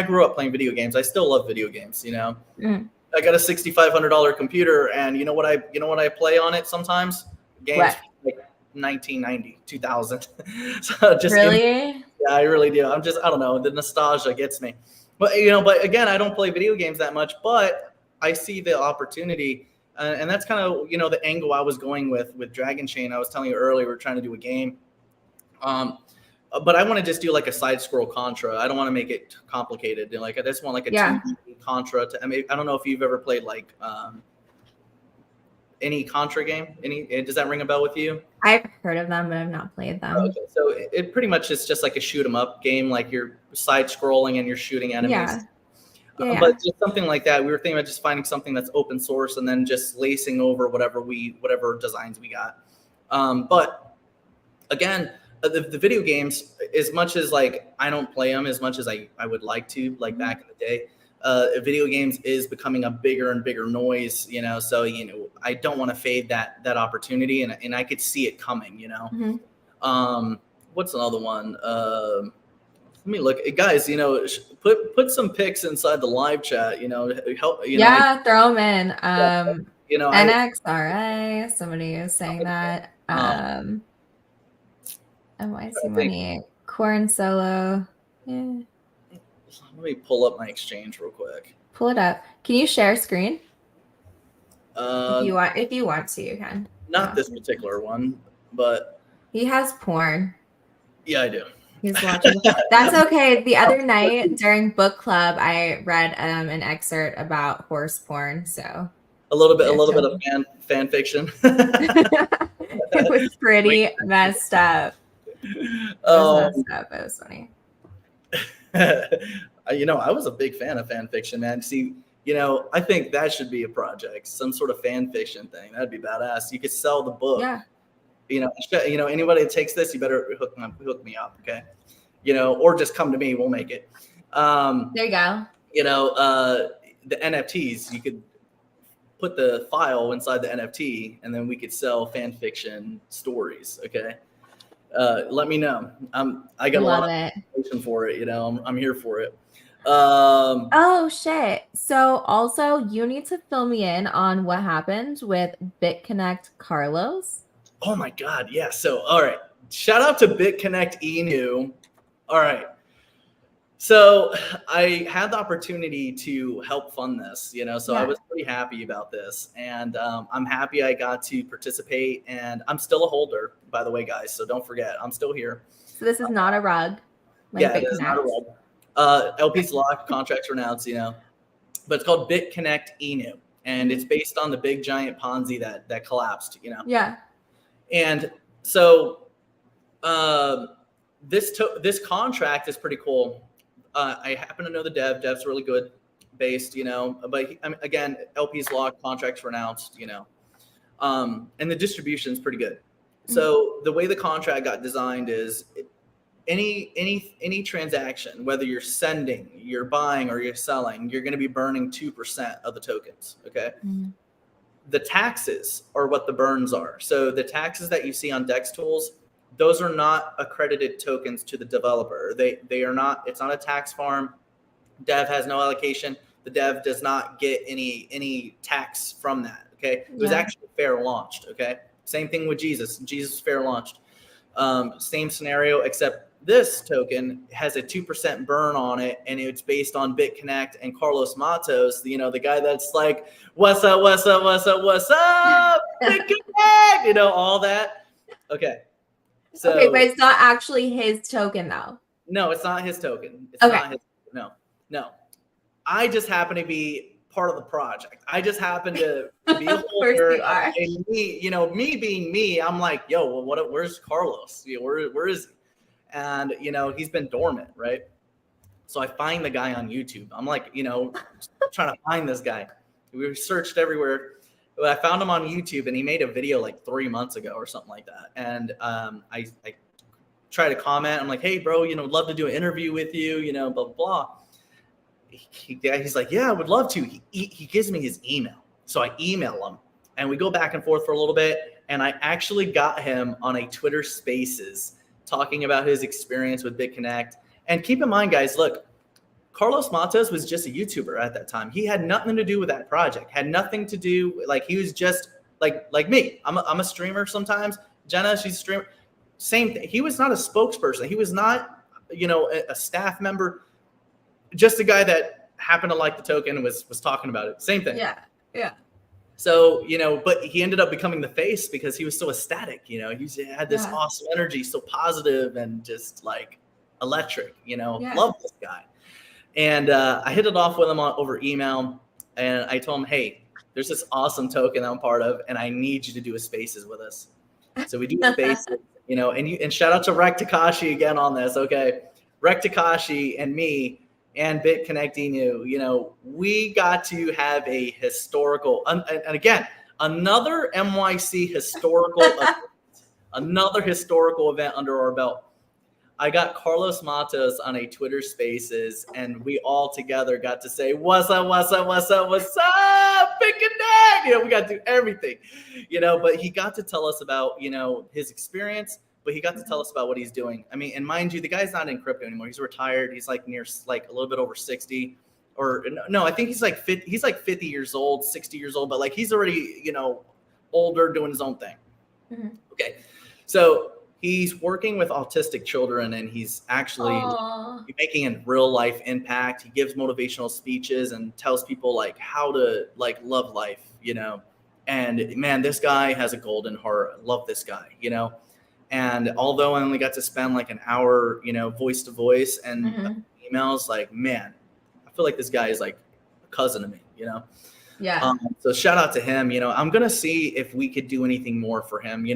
grew up playing video games. I still love video games. I got a $6,500 computer, and you know what I play on it sometimes? Games like 1990, 2000. So just really. Yeah, I really do. I don't know. The nostalgia gets me. But, but again, I don't play video games that much, but I see the opportunity. And that's kind of, the angle I was going with Dragon Chain. I was telling you earlier, we're trying to do a game. But I want to just do like a side scroll Contra. I don't want to make it complicated. Like I just want like a 2D Contra. I don't know if you've ever played like any Contra game. Does that ring a bell with you? I've heard of them, but I've not played them. Okay, so it pretty much is just like a shoot 'em up game, like you're side scrolling and you're shooting enemies. But just something like that. We were thinking about just finding something that's open source and then just lacing over whatever designs we got. But again, the video games, as much as like I don't play them as much as I would like to, like back in the day. Video games is becoming a bigger and bigger noise, so I don't want to fade that opportunity, and I could see it coming, What's another one? Let me look, guys, put some pics inside the live chat, help, throw them in. NXRA, somebody is saying that. MYC money, Corn Solo. Yeah. Let me pull up my exchange real quick. Pull it up. Can you share screen? If you want to, you can. Not this particular one, but he has porn. Yeah, I do. He's watching. That's okay. The other night during book club, I read an excerpt about horse porn. So a little bit of fan fiction. It was pretty messed up. It was funny. I was a big fan of fan fiction, man. See, I think that should be a project, some sort of fan fiction thing. That'd be badass. You could sell the book. Yeah. Anybody that takes this, you better hook me up, okay? Or just come to me. We'll make it. There you go. The NFTs, you could put the file inside the NFT, and then we could sell fan fiction stories, okay? Let me know. I got a lot of information for it. I'm here for it. Oh shit! So also, you need to fill me in on what happened with Bitconnect Carlos. Oh my God, yeah. So all right, shout out to Bitconnect Enu. All right. So I had the opportunity to help fund this, so I was pretty happy about this, and I'm happy I got to participate, and I'm still a holder, by the way, guys. So don't forget, I'm still here. So this is not a rug. It is not a rug. LP's locked, contracts renounced, but it's called Bitconnect Enu, and it's based on the big giant Ponzi that collapsed, Yeah. And so this contract is pretty cool. I happen to know the dev. Dev's really good based, but again, LP's locked, contracts renounced, and the distribution is pretty good. So the way the contract got designed is any transaction, whether you're sending, you're buying, or you're selling, you're going to be burning 2% of the tokens. Okay. Mm-hmm. The taxes are what the burns are. So the taxes that you see on DEX tools, those are not accredited tokens to the developer. They are not. It's not a tax farm. Dev has no allocation. The dev does not get any tax from that. Okay, it was actually fair launched. Okay, same thing with Jesus. Jesus fair launched. Same scenario, except this token has a 2% burn on it, and it's based on Bitconnect and Carlos Matos. The guy that's like, "What's up? What's up? What's up? What's up? Bitconnect?" All that. Okay. So, okay, but it's not actually his token, though. No, it's not his token. It's not his. No. I just happen to be part of the project. I just happen to be a Of course holder. you are. And me being me, I'm like, yo, well, where's Carlos? Where is he? And, he's been dormant, right? So I find the guy on YouTube. I'm like, trying to find this guy. We searched everywhere. But I found him on YouTube, and he made a video like 3 months ago or something like that. And I try to comment. I'm like, hey, bro, love to do an interview with you, blah, blah, blah. He's like, yeah, I would love to. He gives me his email. So I email him, and we go back and forth for a little bit. And I actually got him on a Twitter Spaces talking about his experience with Bitconnect. And keep in mind, guys, look, Carlos Matos was just a YouTuber at that time. He had nothing to do with that project. Had nothing to do, like, he was just like me. I'm a streamer sometimes. Jenna, she's a streamer. Same thing. He was not a spokesperson. He was not, a staff member. Just a guy that happened to like the token and was talking about it. Same thing. Yeah. So, but he ended up becoming the face because he was so ecstatic. He had this awesome energy, so positive and just like electric, Love this guy. And I hit it off with him over email, and I told him, hey, there's this awesome token that I'm part of, and I need you to do a Spaces with us. So we do Spaces, and shout out to Rek Takashi again on this. Okay. Rek Takashi and me and Bitconnect, we got to have a historical, and again, another MYC historical event, another historical event under our belt. I got Carlos Matos on a Twitter Spaces, and we all together got to say, what's up, Bitconnect? We got to do everything, but he got to tell us about, his experience, but he got to tell us about what he's doing. I mean, and mind you, the guy's not in crypto anymore. He's retired. He's like near, like a little bit over 60, or no, I think he's like 50. He's like 50 years old, 60 years old, but like he's already, older, doing his own thing. Mm-hmm. Okay. So he's working with autistic children, and he's actually making a real life impact. He gives motivational speeches and tells people like how to like love life, and man, this guy has a golden heart. I love this guy, And although I only got to spend like an hour, voice to voice and emails, like, man, I feel like this guy is like a cousin to me, Yeah. So shout out to him. I'm going to see if we could do anything more for him. He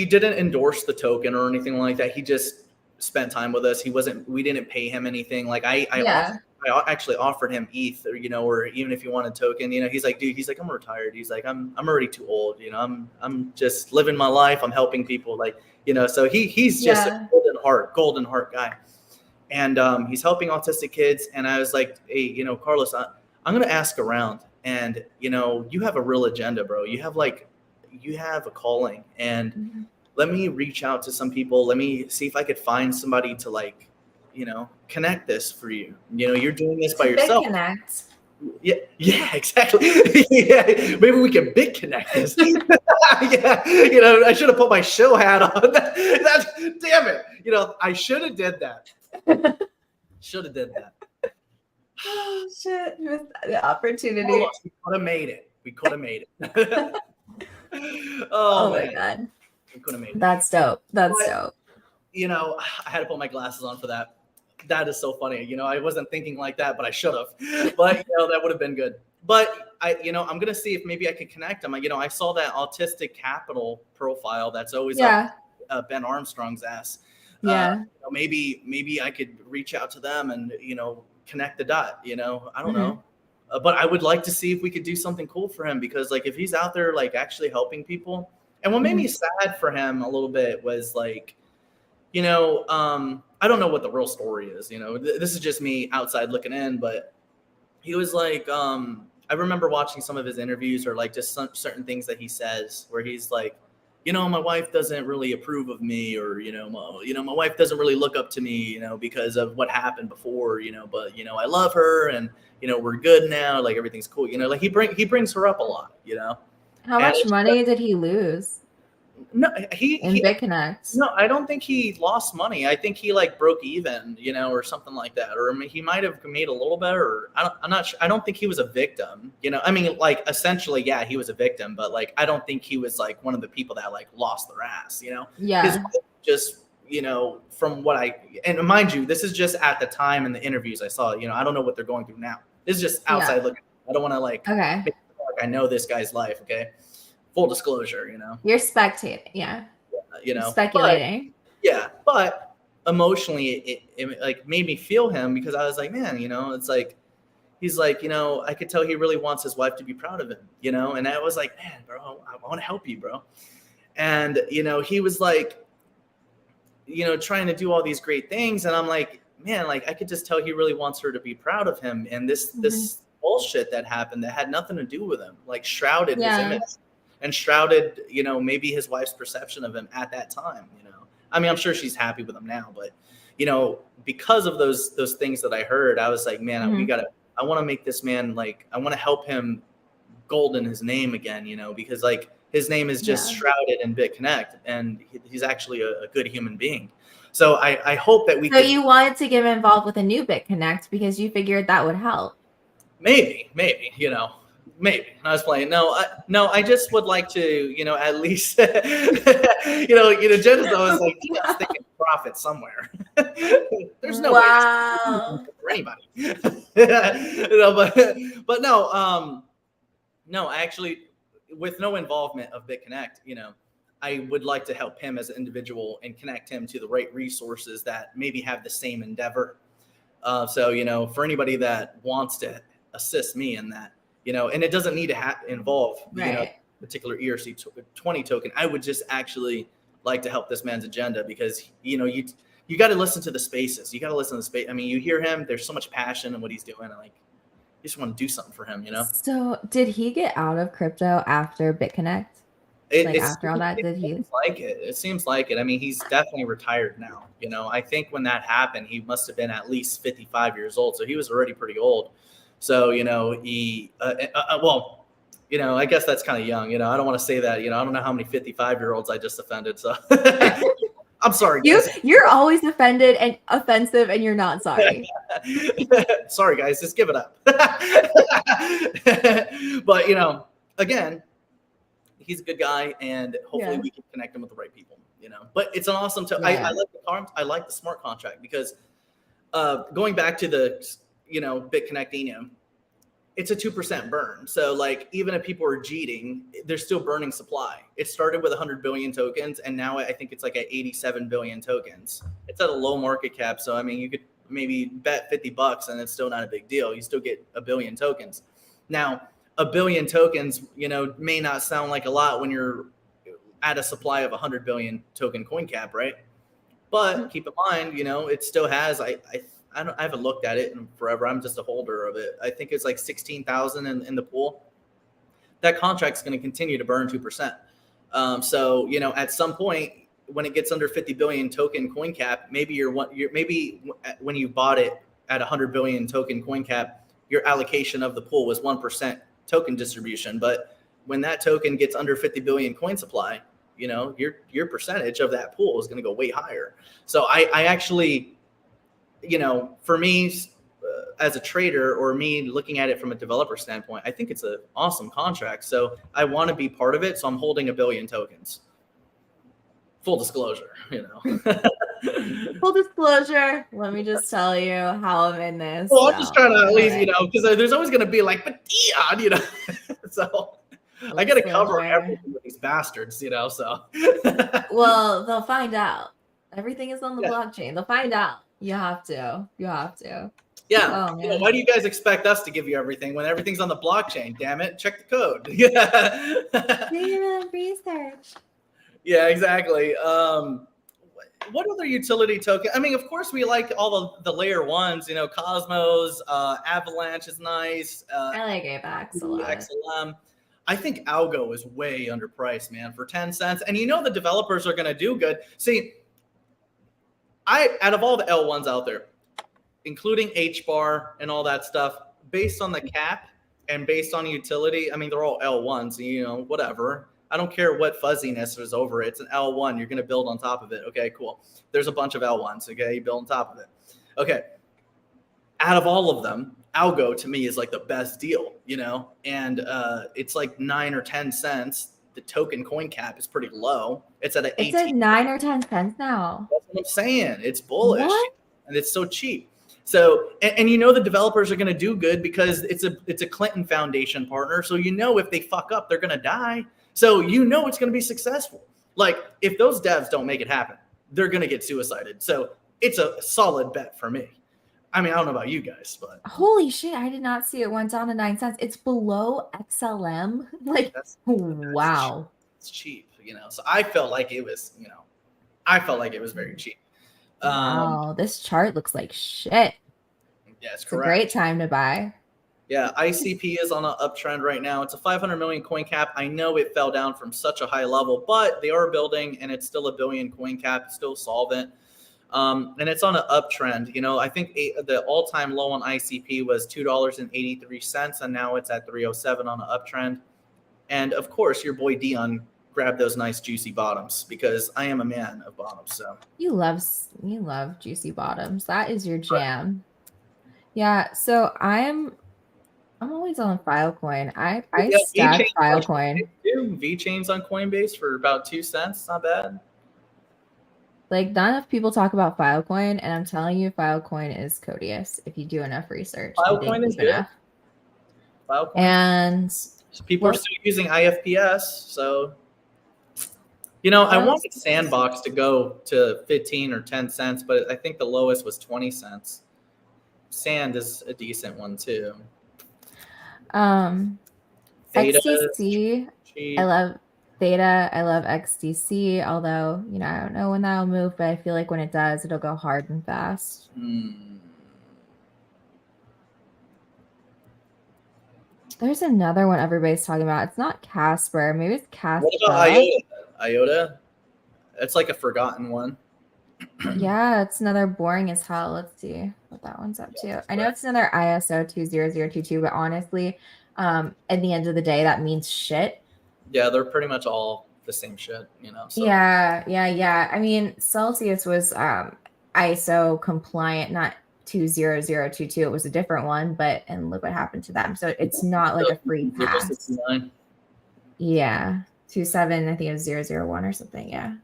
didn't endorse the token or anything like that. He just spent time with us. We didn't pay him anything. Like I actually offered him ETH, or even if you want a token, he's like, dude, I'm retired. He's like, I'm already too old. I'm just living my life. I'm helping people. Like, so he's just a golden heart guy. And he's helping autistic kids. And I was like, hey, Carlos, I'm going to ask around, and, you have a real agenda, bro. You have a calling, and let me reach out to some people. Let me see if I could find somebody to like, connect this for you. You're doing this by yourself. Bitconnect. Yeah, exactly. Yeah, maybe we can Bitconnect this. Yeah, I should have put my show hat on. That's damn it. I should have did that. Oh shit! Missed the opportunity. Oh, we could have made it. Oh my god. We could have made it. That's dope. Dope. I had to put my glasses on for that. That is so funny. I wasn't thinking like that, but I should have. But that would have been good. But I'm gonna see if maybe I could connect them. I saw that Autistic Capital profile that's always up Ben Armstrong's ass. Yeah. Maybe I could reach out to them and connect the dot. I don't know. But I would like to see if we could do something cool for him, because like if he's out there like actually helping people. And what made me sad for him a little bit was like, I don't know what the real story is. This is just me outside looking in, but he was like, I remember watching some of his interviews, or like just some certain things that he says where he's like, my wife doesn't really approve of me, or, my wife doesn't really look up to me, because of what happened before, but, I love her, and, we're good now. Like everything's cool. Like he brings her up a lot, How much money did he lose? No, in Bitconnect. No, I don't think he lost money. I think he like broke even, or something like that. Or he might have made a little better. Or I'm not sure. I don't think he was a victim. I mean, like essentially, yeah, he was a victim, but like I don't think he was like one of the people that like lost their ass. Yeah. His wife just from what and mind you, this is just at the time in the interviews I saw, I don't know what they're going through now. This is just outside looking. I don't want to make it like I know this guy's life. Okay. Full disclosure, You're spectating. Yeah. Speculating. But emotionally it like made me feel him, because I was like, man, it's like, he's like, I could tell he really wants his wife to be proud of him, and I was like, man, bro, I want to help you, bro. And, he was like, trying to do all these great things. And I'm like, man, like I could just tell he really wants her to be proud of him. And this bullshit that happened that had nothing to do with him, like shrouded his image and shrouded, maybe his wife's perception of him at that time, I mean, I'm sure she's happy with him now, but, because of those things that I heard, I was like, man, I want to make this man, like, I want to help him golden his name again, because like his name is just shrouded in Bitconnect, and he's actually a good human being. So I hope that we So you wanted to get involved with a new Bitconnect because you figured that would help. Maybe, maybe. I was playing. No, I just would like to, at least, Jenna's always like, thinking profit somewhere. There's no way for anybody. But no, no, actually, with no involvement of Bitconnect, I would like to help him as an individual and connect him to the right resources that maybe have the same endeavor. So, for anybody that wants to assist me in that, and it doesn't need to involve, particular ERC20 token. I would just actually like to help this man's agenda, because, you got to listen to the spaces. You got to listen to the space. I mean, you hear him, there's so much passion in what he's doing. And like, you just want to do something for him, So did he get out of crypto after Bitconnect? After all that, did he? It seems like it. I mean, he's definitely retired now. I think when that happened, he must have been at least 55 years old. So he was already pretty old. So, he, I guess that's kind of young. I don't want to say that, I don't know how many 55-year-olds I just offended. So I'm sorry, guys. You're always offended and offensive, and you're not sorry. Sorry, guys, just give it up. But, again, he's a good guy, and hopefully we can connect him with the right people, but it's an awesome, I like the smart contract, because going back to the, Bitconnect, it's a 2% burn. So like, even if people are cheating, they're still burning supply. It started with 100 billion tokens, and now I think it's like at 87 billion tokens. It's at a low market cap. So, I mean, you could maybe bet $50 and it's still not a big deal. You still get a billion tokens. Now, a billion tokens, may not sound like a lot when you're at a supply of 100 billion token coin cap, right? But keep in mind, it still has, I haven't looked at it in forever. I'm just a holder of it. I think it's like 16,000 in the pool. That contract's going to continue to burn 2%. So, at some point when it gets under 50 billion token coin cap, maybe maybe when you bought it at 100 billion token coin cap, your allocation of the pool was 1% token distribution. But when that token gets under 50 billion coin supply, your percentage of that pool is going to go way higher. So I actually, for me, as a trader, or me looking at it from a developer standpoint, I think it's an awesome contract. So I want to be part of it. So I'm holding 1 billion tokens. Full disclosure, Full disclosure. Let me just tell you how I'm in this. Well, I'm just trying to at least, because there's always going to be like, but Dion, so I got to cover everything with these bastards, so. Well, they'll find out. Everything is on the blockchain. They'll find out. You have to. Yeah. Why do you guys expect us to give you everything when everything's on the blockchain? Damn it. Check the code. Do your research. Yeah, exactly. What other utility token? I mean, of course, we like all the layer ones, Cosmos, Avalanche is nice. I like AVAX a lot. XLM. I think Algo is way underpriced, man, for 10 cents. And the developers are going to do good. See, out of all the L1s out there, including HBAR and all that stuff, based on the cap and based on utility, I mean, they're all L1s, whatever. I don't care what fuzziness is over it. It's an L1. You're going to build on top of it. Okay, cool. There's a bunch of L1s. Okay, you build on top of it. Okay. Out of all of them, Algo to me is like the best deal, and it's like 9 or 10 cents the token coin cap is pretty low. It's at 9 or 10 cents now. That's what I'm saying. It's bullish. What? And it's so cheap. So, and the developers are going to do good because it's a Clinton Foundation partner. So, if they fuck up, they're going to die. So, it's going to be successful. Like, if those devs don't make it happen, they're going to get suicided. So, it's a solid bet for me. I mean, I don't know about you guys, but. Holy shit. I did not see it went down to 9 cents. It's below XLM. Like, wow. It's cheap, So, I felt like it was, very cheap. Wow, this chart looks like shit. Yeah, it's correct. It's a great time to buy. Yeah, ICP is on an uptrend right now. It's a 500 million coin cap. I know it fell down from such a high level, but they are building, and it's still a billion coin cap. It's still solvent, and it's on an uptrend. I think the all-time low on ICP was $2.83, and now it's at 307 on an uptrend. And of course, your boy Dion grab those nice juicy bottoms because I am a man of bottoms. So you love juicy bottoms. That is your jam. Yeah. So I'm always on Filecoin. I stack Filecoin. VeChain's on Coinbase for about 2 cents. Not bad. Like, not enough people talk about Filecoin, and I'm telling you, Filecoin is coadious if you do enough research. Filecoin is good. Filecoin. And people are still using IFPS, so. I wanted Sandbox to go to 15 or 10 cents, but I think the lowest was 20 cents. Sand is a decent one too. Theta, XDC. I love Theta. I love XDC, although, I don't know when that'll move, but I feel like when it does, it'll go hard and fast. There's another one everybody's talking about. It's not Casper. Maybe it's Casper. What about IOTA? It's like a forgotten one. Yeah, it's another boring as hell. Let's see what that one's up to. I know it's another ISO 20022, but honestly, at the end of the day, that means shit. Yeah, they're pretty much all the same shit, So. Yeah. I mean, Celsius was ISO compliant, not 20022. It was a different one, and look what happened to them. So it's not like a free pass. Yeah. 27, I think it was 001 or something. Yeah.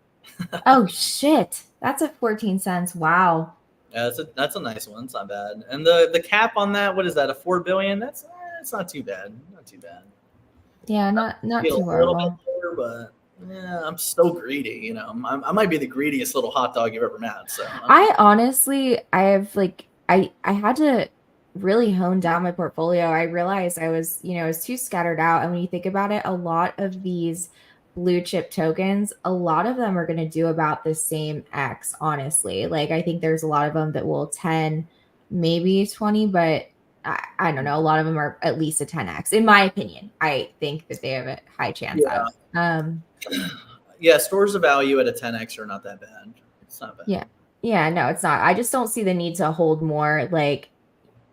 Oh shit. That's a 14 cents. Wow. Yeah, that's a nice one. It's not bad. And the cap on that, what is that? A 4 billion? That's not too bad. Not too bad. Yeah, not too horrible. A little bit lower, but yeah, I'm so greedy. I might be the greediest little hot dog you've ever met. So I honestly, I had to really hone down my portfolio. I realized I was too scattered out. And when you think about it, a lot of these blue chip tokens, a lot of them are going to do about the same X, honestly. Like, I think there's a lot of them that will 10, maybe 20, but I don't know. A lot of them are at least a 10X, in my opinion. I think that they have a high chance of. Yeah, stores of value at a 10X are not that bad. It's not bad. Yeah, no, it's not. I just don't see the need to hold more like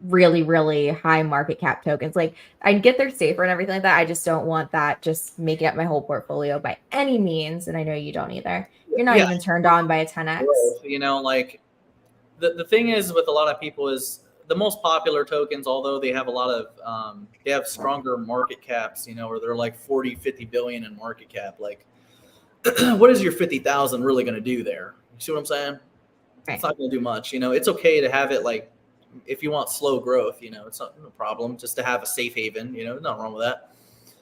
really, really high market cap tokens. Like, I get they're safer and everything like that. I just don't want that just making up my whole portfolio by any means. And I know you don't either. You're not even turned on by a 10X. Like the thing is with a lot of people is the most popular tokens, although they have a lot of, they have stronger market caps, or they're like 40, 50 billion in market cap. Like, what is your 50,000 really going to do there? You see what I'm saying? Right. It's not going to do much. It's okay to have it like, if you want slow growth, it's not a problem just to have a safe haven, nothing wrong with that.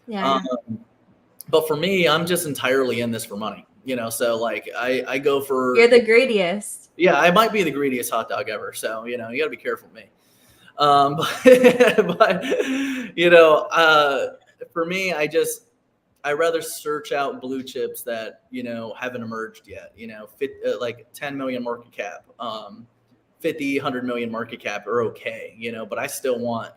Yeah. But for me, I'm just entirely in this for money, so like I go for. You're the greediest. Yeah, I might be the greediest hot dog ever. So, you got to be careful with me. For me, I rather search out blue chips that, haven't emerged yet, like 10 million market cap, 50, 100 million market cap are okay, but I still want,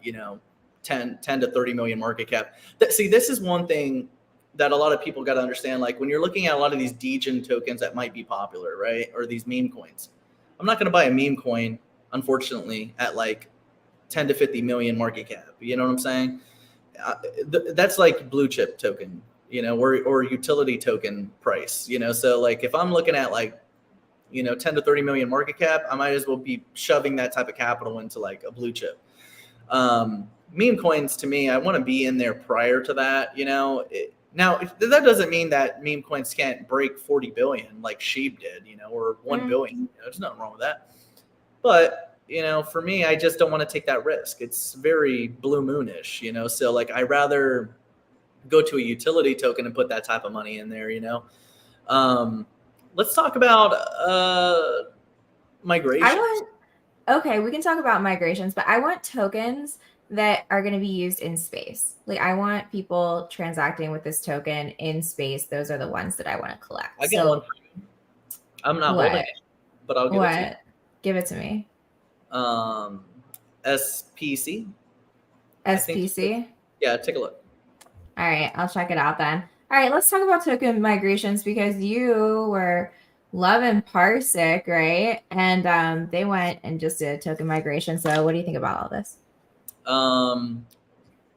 10 to 30 million market cap. See, this is one thing that a lot of people got to understand. Like when you're looking at a lot of these degen tokens that might be popular, right? Or these meme coins, I'm not going to buy a meme coin, unfortunately, at like 10 to 50 million market cap. You know what I'm saying? That's like blue chip token, or utility token price, so like if I'm looking at like, 10 to 30 million market cap, I might as well be shoving that type of capital into like a blue chip. Meme coins to me, I want to be in there prior to that. Now, that doesn't mean that meme coins can't break 40 billion like Sheep did, or 1 billion. There's nothing wrong with that. But, for me, I just don't want to take that risk. It's very blue moonish, So like, I rather go to a utility token and put that type of money in there, Let's talk about migration. Okay, we can talk about migrations, but I want tokens that are going to be used in space. Like, I want people transacting with this token in space. Those are the ones that I want to collect. I got one for you. I'm not holding it, but I'll give it to you. Give it to me. SPC. SPC? Yeah, take a look. All right, I'll check it out then. All right, let's talk about token migrations because you were loving Parsec, right? And they went and just did a token migration. So what do you think about all this?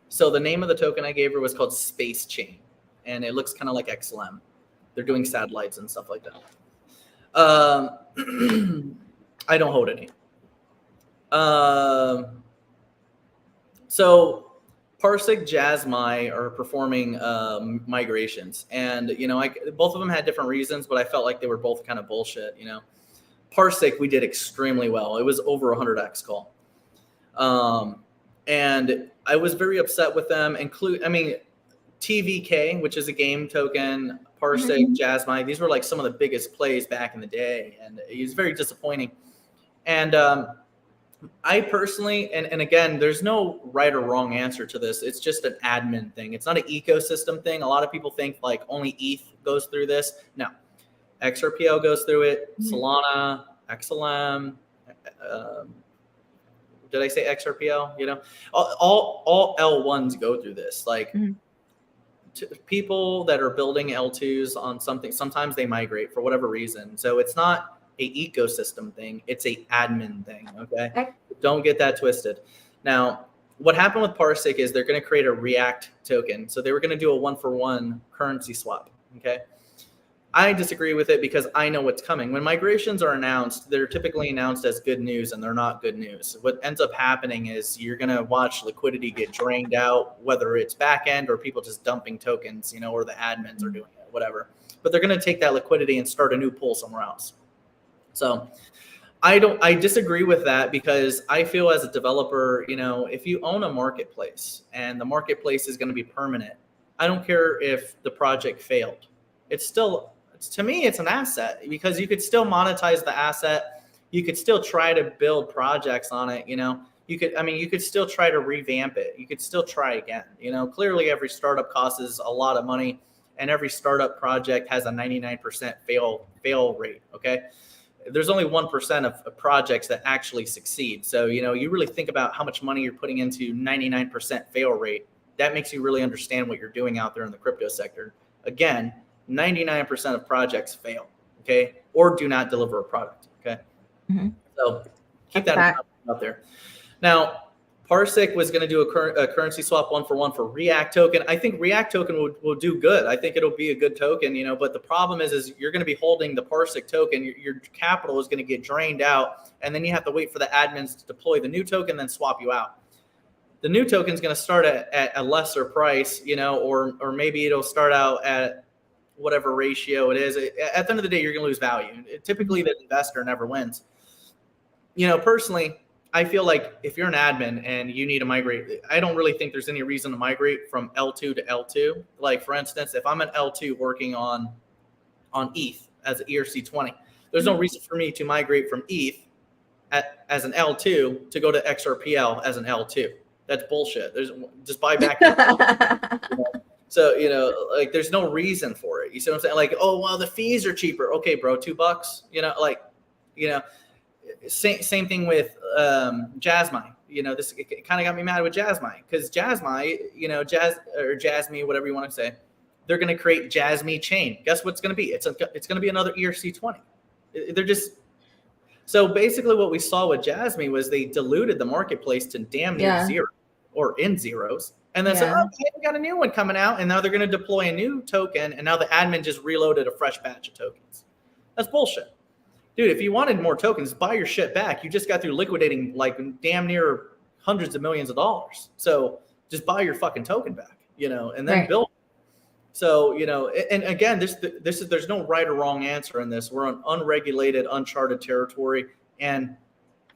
So the name of the token I gave her was called Space Chain, and it looks kind of like XLM. They're doing satellites and stuff like that. I don't hold any. So Parsec, Jasmine are performing migrations, and both of them had different reasons, but I felt like they were both kind of bullshit. Parsec, we did extremely well. It was over 100x call, and I was very upset with them. TVK, which is a game token, Parsec, Jasmine. These were like some of the biggest plays back in the day, and it was very disappointing. And I personally, and again, there's no right or wrong answer to this. It's just an admin thing. It's not an ecosystem thing. A lot of people think like only ETH goes through this. No, XRPL goes through it. Solana, XLM. Did I say XRPL? All L1s go through this. Like people that are building L2s on something, sometimes they migrate for whatever reason. So it's not a ecosystem thing, it's a admin thing. Okay, don't get that twisted. Now, what happened with Parsec is they're going to create a React token. So they were going to do a 1-for-1 currency swap. Okay, I disagree with it because I know what's coming. When migrations are announced, they're typically announced as good news, and they're not good news. What ends up happening is you're going to watch liquidity get drained out, whether it's back end or people just dumping tokens, or the admins are doing it, whatever. But they're going to take that liquidity and start a new pool somewhere else. So I disagree with that because I feel as a developer, if you own a marketplace and the marketplace is going to be permanent, I don't care if the project failed. To me, it's an asset because you could still monetize the asset. You could still try to build projects on it. You could still try to revamp it. You could still try again. Clearly every startup costs a lot of money, and every startup project has a 99% fail rate. Okay. There's only 1% of projects that actually succeed. So, you really think about how much money you're putting into 99% fail rate. That makes you really understand what you're doing out there in the crypto sector. Again, 99% of projects fail, okay, or do not deliver a product, okay? So keep that out there. Now, Parsec was going to do a currency swap 1-for-1 for React token. I think React token will do good. I think it'll be a good token, but the problem is you're going to be holding the Parsec token. Your capital is going to get drained out, and then you have to wait for the admins to deploy the new token, then swap you out. The new token is going to start at a lesser price, or maybe it'll start out at whatever ratio it is. At the end of the day, you're going to lose value. Typically, the investor never wins. Personally, I feel like if you're an admin and you need to migrate, I don't really think there's any reason to migrate from L2 to L2. Like, for instance, if I'm an L2 working on ETH as an ERC20, there's no reason for me to migrate from ETH as an L2 to go to XRPL as an L2. That's bullshit. Just buy back. So, like, there's no reason for it. You see what I'm saying? Like, oh, well, the fees are cheaper. Okay, bro, $2. Same thing with Jasmine. This it kind of got me mad with Jasmine because Jasmine, Jasmine, whatever you want to say, they're going to create Jasmine chain. Guess what's going to be? It's going to be another ERC20. They're just so basically what we saw with Jasmine was they diluted the marketplace to damn near zero or in zeros. And then said, okay, we got a new one coming out, and now they're going to deploy a new token, and now the admin just reloaded a fresh batch of tokens. That's bullshit. Dude, if you wanted more tokens, buy your shit back. You just got through liquidating like damn near hundreds of millions of dollars. So just buy your fucking token back, and then build. So, and again, there's no right or wrong answer in this. We're on unregulated, uncharted territory. And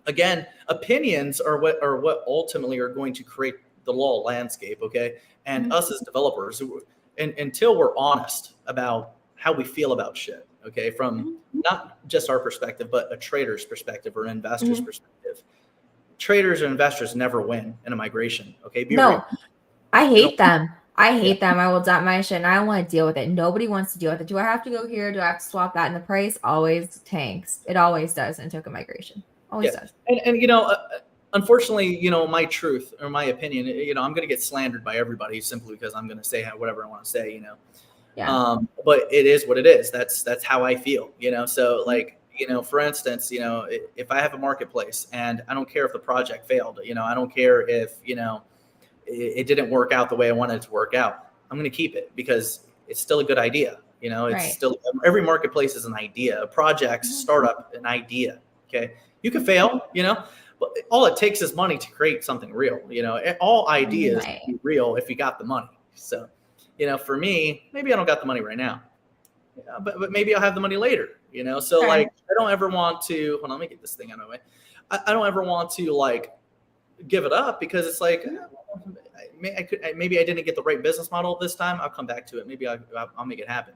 again, opinions are what ultimately are going to create the law landscape. Okay. And us as developers, until we're honest about how we feel about shit, okay, from not just our perspective, but a trader's perspective or an investor's perspective. Traders or investors never win in a migration. Okay. I hate them. I hate them. I will dump my shit and I don't want to deal with it. Nobody wants to deal with it. Do I have to go here? Do I have to swap that? And the price always tanks. It always does in token migration. Always does. And unfortunately, my truth or my opinion, I'm going to get slandered by everybody simply because I'm going to say whatever I want to say, Yeah. But it is what it is. That's how I feel, so like, for instance, if I have a marketplace and I don't care if the project failed, I don't care if, it didn't work out the way I wanted it to work out. I'm going to keep it because it's still a good idea. It's still, every marketplace is an idea, a project, startup, an idea. Okay. You can fail, but all it takes is money to create something real. All ideas can be real if you got the money. So, for me, maybe I don't got the money right now, but maybe I'll have the money later, so like, I don't ever want to, hold on, let me get this thing out of the way. I don't ever want to like give it up because it's like, maybe I didn't get the right business model this time. I'll come back to it. Maybe I'll make it happen.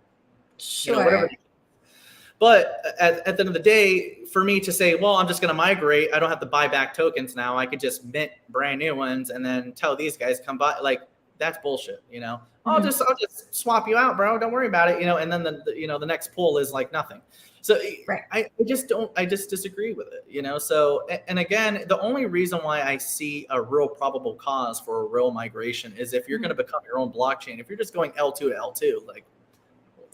Sure. Whatever. But at the end of the day, for me to say, well, I'm just going to migrate. I don't have to buy back tokens now. I could just mint brand new ones and then tell these guys come buy. Like that's bullshit. I'll just swap you out, bro. Don't worry about it. And then the next pool is like nothing. So I just disagree with it, so, and again, the only reason why I see a real probable cause for a real migration is if you're going to become your own blockchain. If you're just going L2 to L2, like,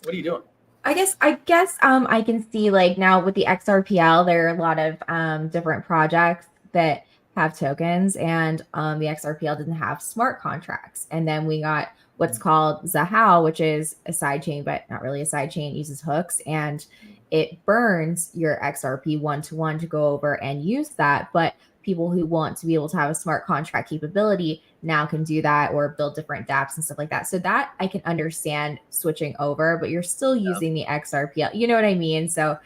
what are you doing? I guess I can see like now with the XRPL, there are a lot of different projects that have tokens and the XRPL didn't have smart contracts. And then we got what's called Zahao, which is a side chain, but not really a side chain. It uses hooks and it burns your XRP one-to-one to go over and use that. But people who want to be able to have a smart contract capability now can do that or build different dApps and stuff like that. So that I can understand switching over, but you're still using the XRPL. You know what I mean? So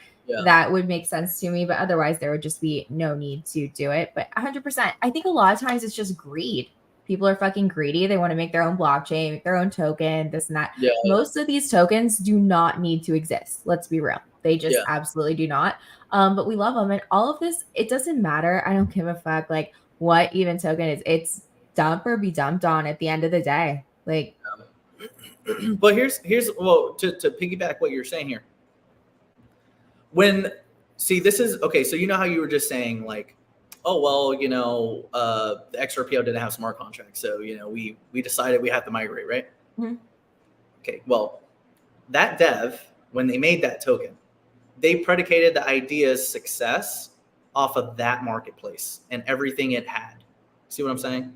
that would make sense to me, but otherwise there would just be no need to do it. But 100%, I think a lot of times it's just greed. People are fucking greedy. They want to make their own blockchain, make their own token, this and that. Yeah. Most of these tokens do not need to exist. Let's be real. They just absolutely do not. But we love them. And all of this, it doesn't matter. I don't give a fuck like what even token is. It's dump or be dumped on at the end of the day. Like, but here's well, to piggyback what you're saying here. This is okay. So how you were just saying like, oh, well, the XRPO didn't have smart contracts. So, we decided we have to migrate, right? Mm-hmm. Okay. Well, that dev, when they made that token, they predicated the idea's success off of that marketplace and everything it had. See what I'm saying?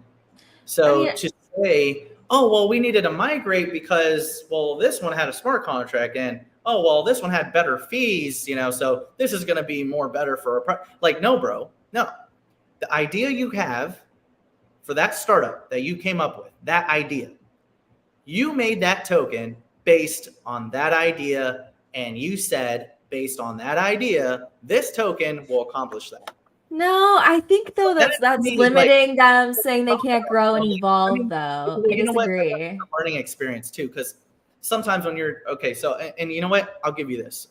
So to say, oh, well, we needed to migrate because, well, this one had a smart contract and, oh, well, this one had better fees, so this is going to be more better for like, no, bro, no. The idea you have for that startup that you came up with, that idea, you made that token based on that idea. And you said, based on that idea, this token will accomplish that. No, I think though that's limiting them, saying they can't grow and evolve. Though I disagree. It's a learning experience too, because sometimes when you're so and you know what, I'll give you this.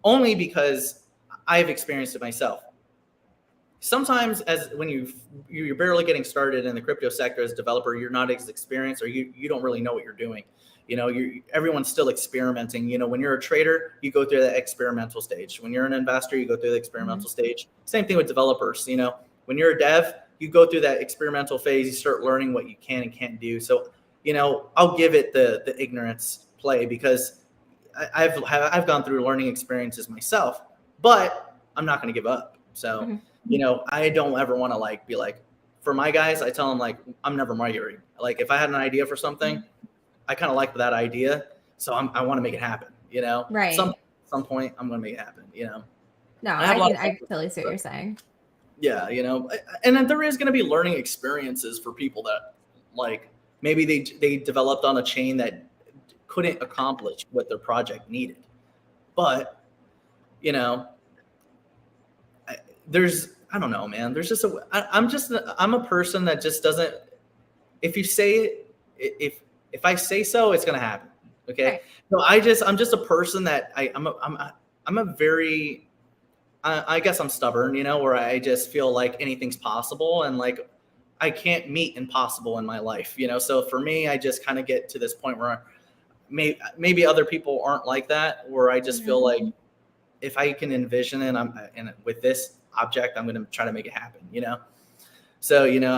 Only because I've experienced it myself. Sometimes when you're barely getting started in the crypto sector as a developer, you're not as experienced or you don't really know what you're doing. Everyone's still experimenting. When you're a trader, you go through that experimental stage. When you're an investor, you go through the experimental stage. Same thing with developers. When you're a dev, you go through that experimental phase. You start learning what you can and can't do. So, I'll give it the ignorance play because I've gone through learning experiences myself, but I'm not going to give up. So, I don't ever want to be like, for my guys, I tell them like, I'm never migrating. Like if I had an idea for something, I kind of like that idea. So I want to make it happen, Right. Some point I'm going to make it happen, No, I totally see what you're saying. Yeah. And then there is going to be learning experiences for people that like, maybe they developed on a chain that couldn't accomplish what their project needed. But, you know, I don't know, man. There's just I'm a person that just doesn't, if you say, if I say so, it's going to happen. Okay. Right. So I'm just a person that I'm a very, I guess I'm stubborn, you know, where I just feel like anything's possible, and like I can't meet impossible in my life, you know? So for me, I just kind of get to this point where maybe other people aren't like that, where I just feel like if I can envision it, and with this object, I'm going to try to make it happen, you know? So, you know,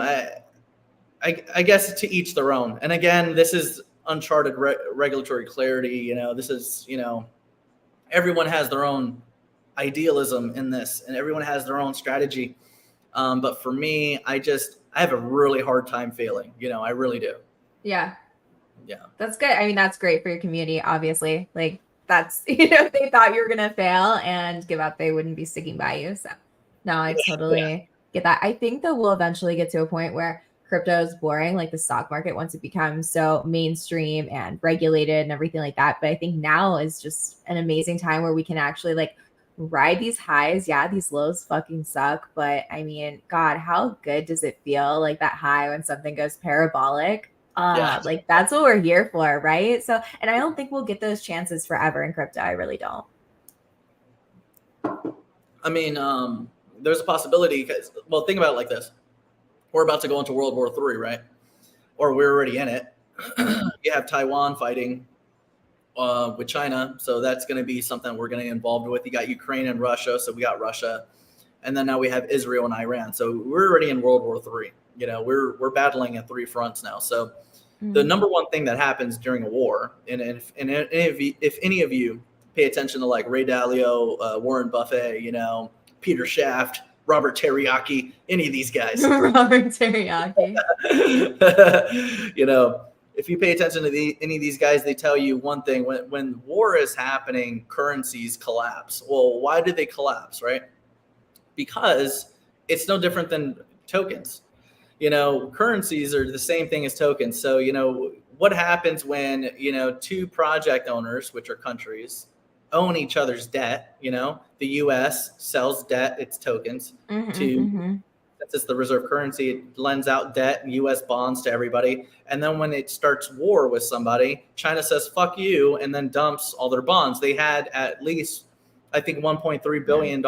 I guess to each their own. And again, this is uncharted regulatory clarity. You know, this is, you know, everyone has their own idealism in this, and everyone has their own strategy. But for me, I have a really hard time failing. You know, I really do. Yeah. Yeah. That's good. I mean, that's great for your community, obviously. Like, that's, you know, if they thought you were going to fail and give up, they wouldn't be sticking by you. So, no, I totally get that. I think that we'll eventually get to a point where crypto is boring, like the stock market, once it becomes so mainstream and regulated and everything like that. But I think now is just an amazing time where we can actually like ride these highs. Yeah, these lows fucking suck. But I mean, God, how good does it feel, like that high when something goes parabolic? Like that's what we're here for, right? So, and I don't think we'll get those chances forever in crypto. I really don't. I mean, there's a possibility, because, well, think about it like this. We're about to go into World War III, right? Or we're already in it. You have Taiwan fighting with China, so that's going to be something we're going to get involved with. You got Ukraine and Russia, so we got Russia, and then now we have Israel and Iran. So we're already in World War III. You know, we're battling at 3 fronts now. So the number one thing that happens during a war, and if any of you pay attention to like Ray Dalio, Warren Buffett, you know, Peter Shaft, Robert Teriyaki, any of these guys. Robert Teriyaki. You know, if you pay attention to any of these guys, they tell you one thing: when war is happening, currencies collapse. Well, why did they collapse, right? Because it's no different than tokens. You know, currencies are the same thing as tokens. So, you know, what happens when, you know, 2 project owners, which are countries, own each other's debt? You know, the US sells debt, its tokens, to, since it's the reserve currency, it lends out debt and US bonds to everybody. And then when it starts war with somebody, China says, fuck you, and then dumps all their bonds. They had at least, I think, $1.3 billion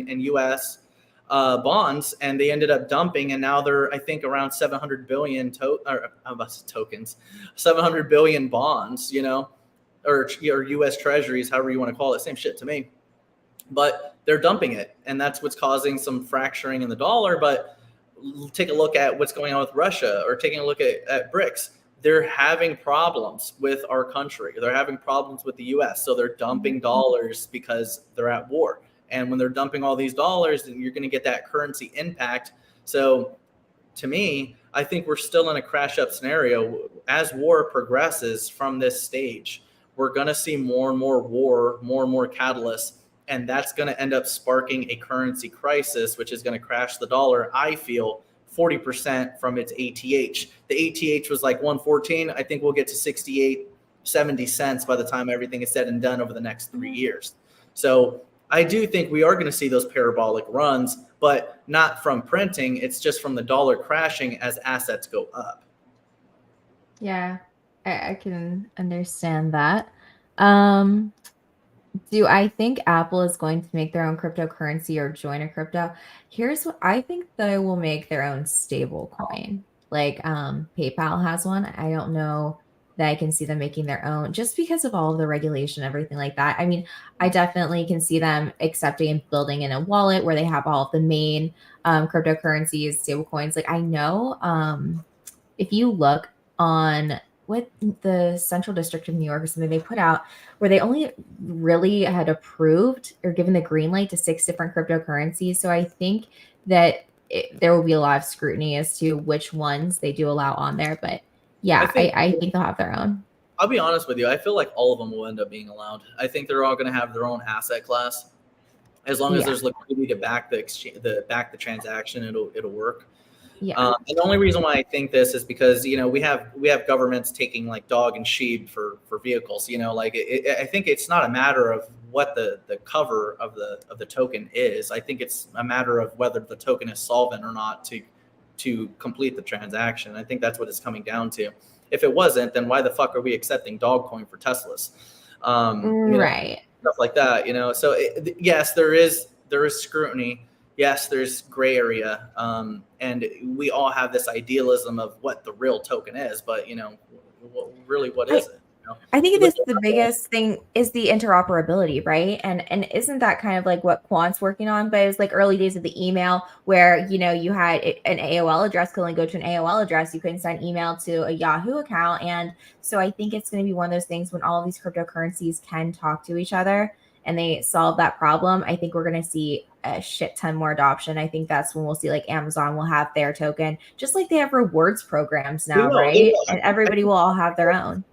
in US bonds, and they ended up dumping, and now they're, I think, around 700 billion tokens, 700 billion bonds, you know, or US treasuries, however you want to call it, same shit to me. But they're dumping it, and that's what's causing some fracturing in the dollar. But take a look at what's going on with Russia, or taking a look at BRICS. They're having problems with our country. They're having problems with the US. So they're dumping dollars because they're at war. And when they're dumping all these dollars, then you're going to get that currency impact. So to me, I think we're still in a crash up scenario. As war progresses from this stage, we're going to see more and more war, more and more catalysts. And that's going to end up sparking a currency crisis, which is going to crash the dollar, I feel, 40% from its ATH. The ATH was like 114. I think we'll get to 68, 70 cents by the time everything is said and done over the next 3 years. So I do think we are going to see those parabolic runs, but not from printing. It's just from the dollar crashing as assets go up. Yeah, I can understand that. Do I think Apple is going to make their own cryptocurrency or join a crypto? Here's what I think: they will make their own stable coin. Like PayPal has one. I don't know that I can see them making their own, just because of all of the regulation, everything like that. I mean, I definitely can see them accepting and building in a wallet where they have all of the main cryptocurrencies, stable coins. Like I know if you look on what the Central District of New York or something they put out, where they only really had approved or given the green light to 6 different cryptocurrencies. So I think that there will be a lot of scrutiny as to which ones they do allow on there. But yeah, I think they'll have their own. I'll be honest with you. I feel like all of them will end up being allowed. I think they're all going to have their own asset class. As long as there's liquidity to back the exchange, back the transaction, it'll work. Yeah. And the only reason why I think this is because, we have governments taking like dog and sheep for vehicles, like I think it's not a matter of what the cover of the token is. I think it's a matter of whether the token is solvent or not to complete the transaction. I think that's what it's coming down to. If it wasn't, then why the fuck are we accepting dog coin for Teslas? Right. Stuff like that, So yes, there is scrutiny. Yes, there's gray area. And we all have this idealism of what the real token is, but really, what is it? I think the biggest thing is the interoperability, right? And isn't that kind of like what Quant's working on? But it was like early days of the email where, you had an AOL address could only go to an AOL address. You couldn't send email to a Yahoo account. And so I think it's going to be one of those things when all of these cryptocurrencies can talk to each other and they solve that problem. I think we're going to see a shit ton more adoption. I think that's when we'll see like Amazon will have their token, just like they have rewards programs now, right? And everybody will all have their own.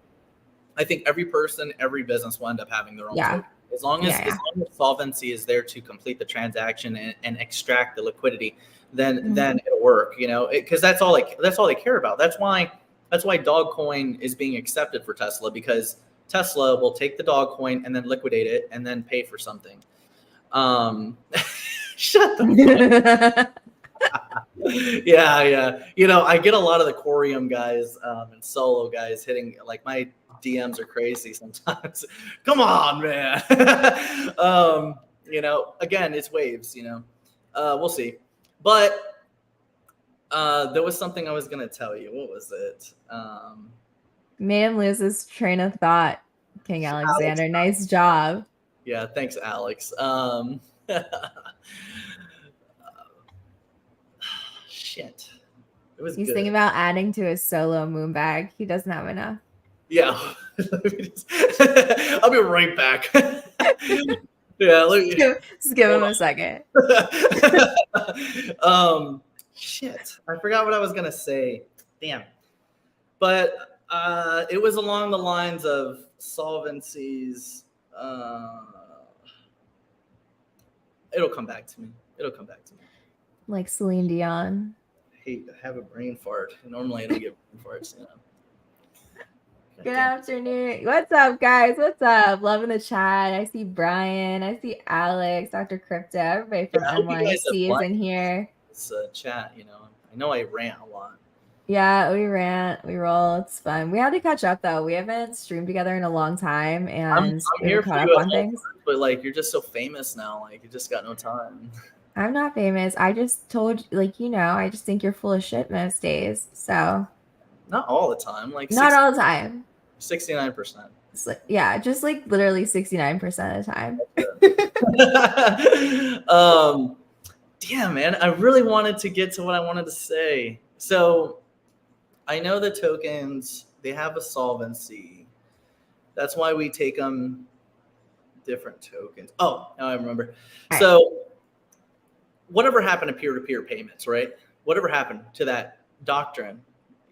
I think every person, every business will end up having their own token. As long as solvency is there to complete the transaction and extract the liquidity, then it'll work. Because that's all they care about. That's why dog coin is being accepted for Tesla, because Tesla will take the dog coin and then liquidate it and then pay for something. Shut the fuck. Yeah. I get a lot of the Quorium guys and solo guys hitting, like, my DMs are crazy sometimes. Come on, man. Again, it's waves, we'll see. But there was something I was going to tell you. What was it? Made him lose his train of thought, King Alexander. Alex. Nice job. Yeah, thanks, Alex. Shit. It was He's good. thinking about adding to his solo moon bag. He doesn't have enough. Yeah. I'll be right back. Yeah, just give him a second. Shit. I forgot what I was gonna say. Damn. But it was along the lines of solvencies. It'll come back to me. Like Celine Dion. I have a brain fart. Normally I don't get brain farts, Good afternoon. What's up, guys? What's up? Loving the chat. I see Brian. I see Alex, Dr. Crypto. Everybody from MYC is in here. It's chat, I know I rant a lot. Yeah, we rant, we roll. It's fun. We have to catch up though. We haven't streamed together in a long time, and I'm here caught up on things. But like, you're just so famous now. Like, you just got no time. I'm not famous. I just told you, like, I just think you're full of shit most days. So. Not all the time. Like, not all the time. 69%. Yeah, just like literally 69% of the time. Damn, man. I really wanted to get to what I wanted to say. So I know the tokens, they have a solvency. That's why we take them different tokens. Oh, now I remember. Right. So whatever happened to peer-to-peer payments, right? Whatever happened to that doctrine,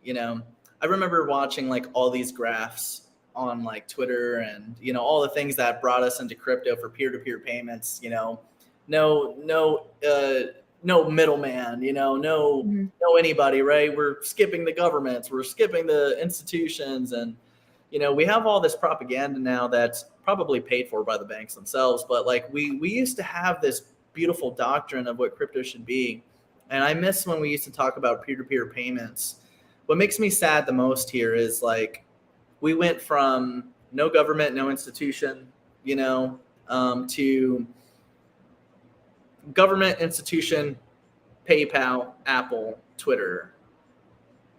I remember watching like all these graphs on like Twitter and, all the things that brought us into crypto for peer-to-peer payments, no middleman, no anybody, right? We're skipping the governments, we're skipping the institutions. And, we have all this propaganda now that's probably paid for by the banks themselves. But like we used to have this beautiful doctrine of what crypto should be. And I miss when we used to talk about peer-to-peer payments. What makes me sad the most here is like we went from no government, no institution, to government, institution, PayPal, Apple, Twitter,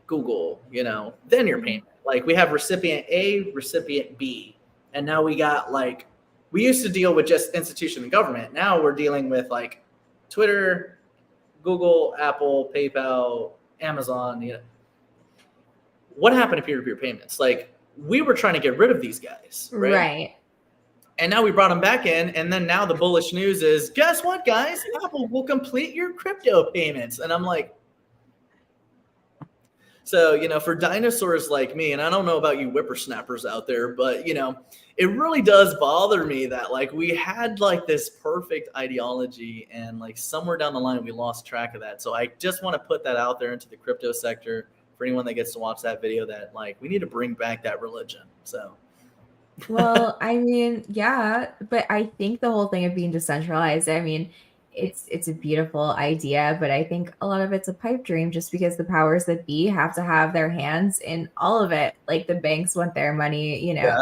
Google, then your payment. Like we have recipient A, recipient B. And now we got like, we used to deal with just institution and government. Now we're dealing with like Twitter, Google, Apple, PayPal, Amazon, What happened to peer-to-peer payments? Like we were trying to get rid of these guys, right? Right. And now we brought them back in. And then now the bullish news is, guess what, guys? Apple will complete your crypto payments. And I'm like, So, for dinosaurs like me, and I don't know about you whippersnappers out there, but, it really does bother me that like we had like this perfect ideology and like somewhere down the line we lost track of that. So I just want to put that out there into the crypto sector for anyone that gets to watch that video, that like we need to bring back that religion. So. Well, I mean, yeah, but I think the whole thing of being decentralized, I mean, it's a beautiful idea, but I think a lot of it's a pipe dream just because the powers that be have to have their hands in all of it. Like the banks want their money, Yeah.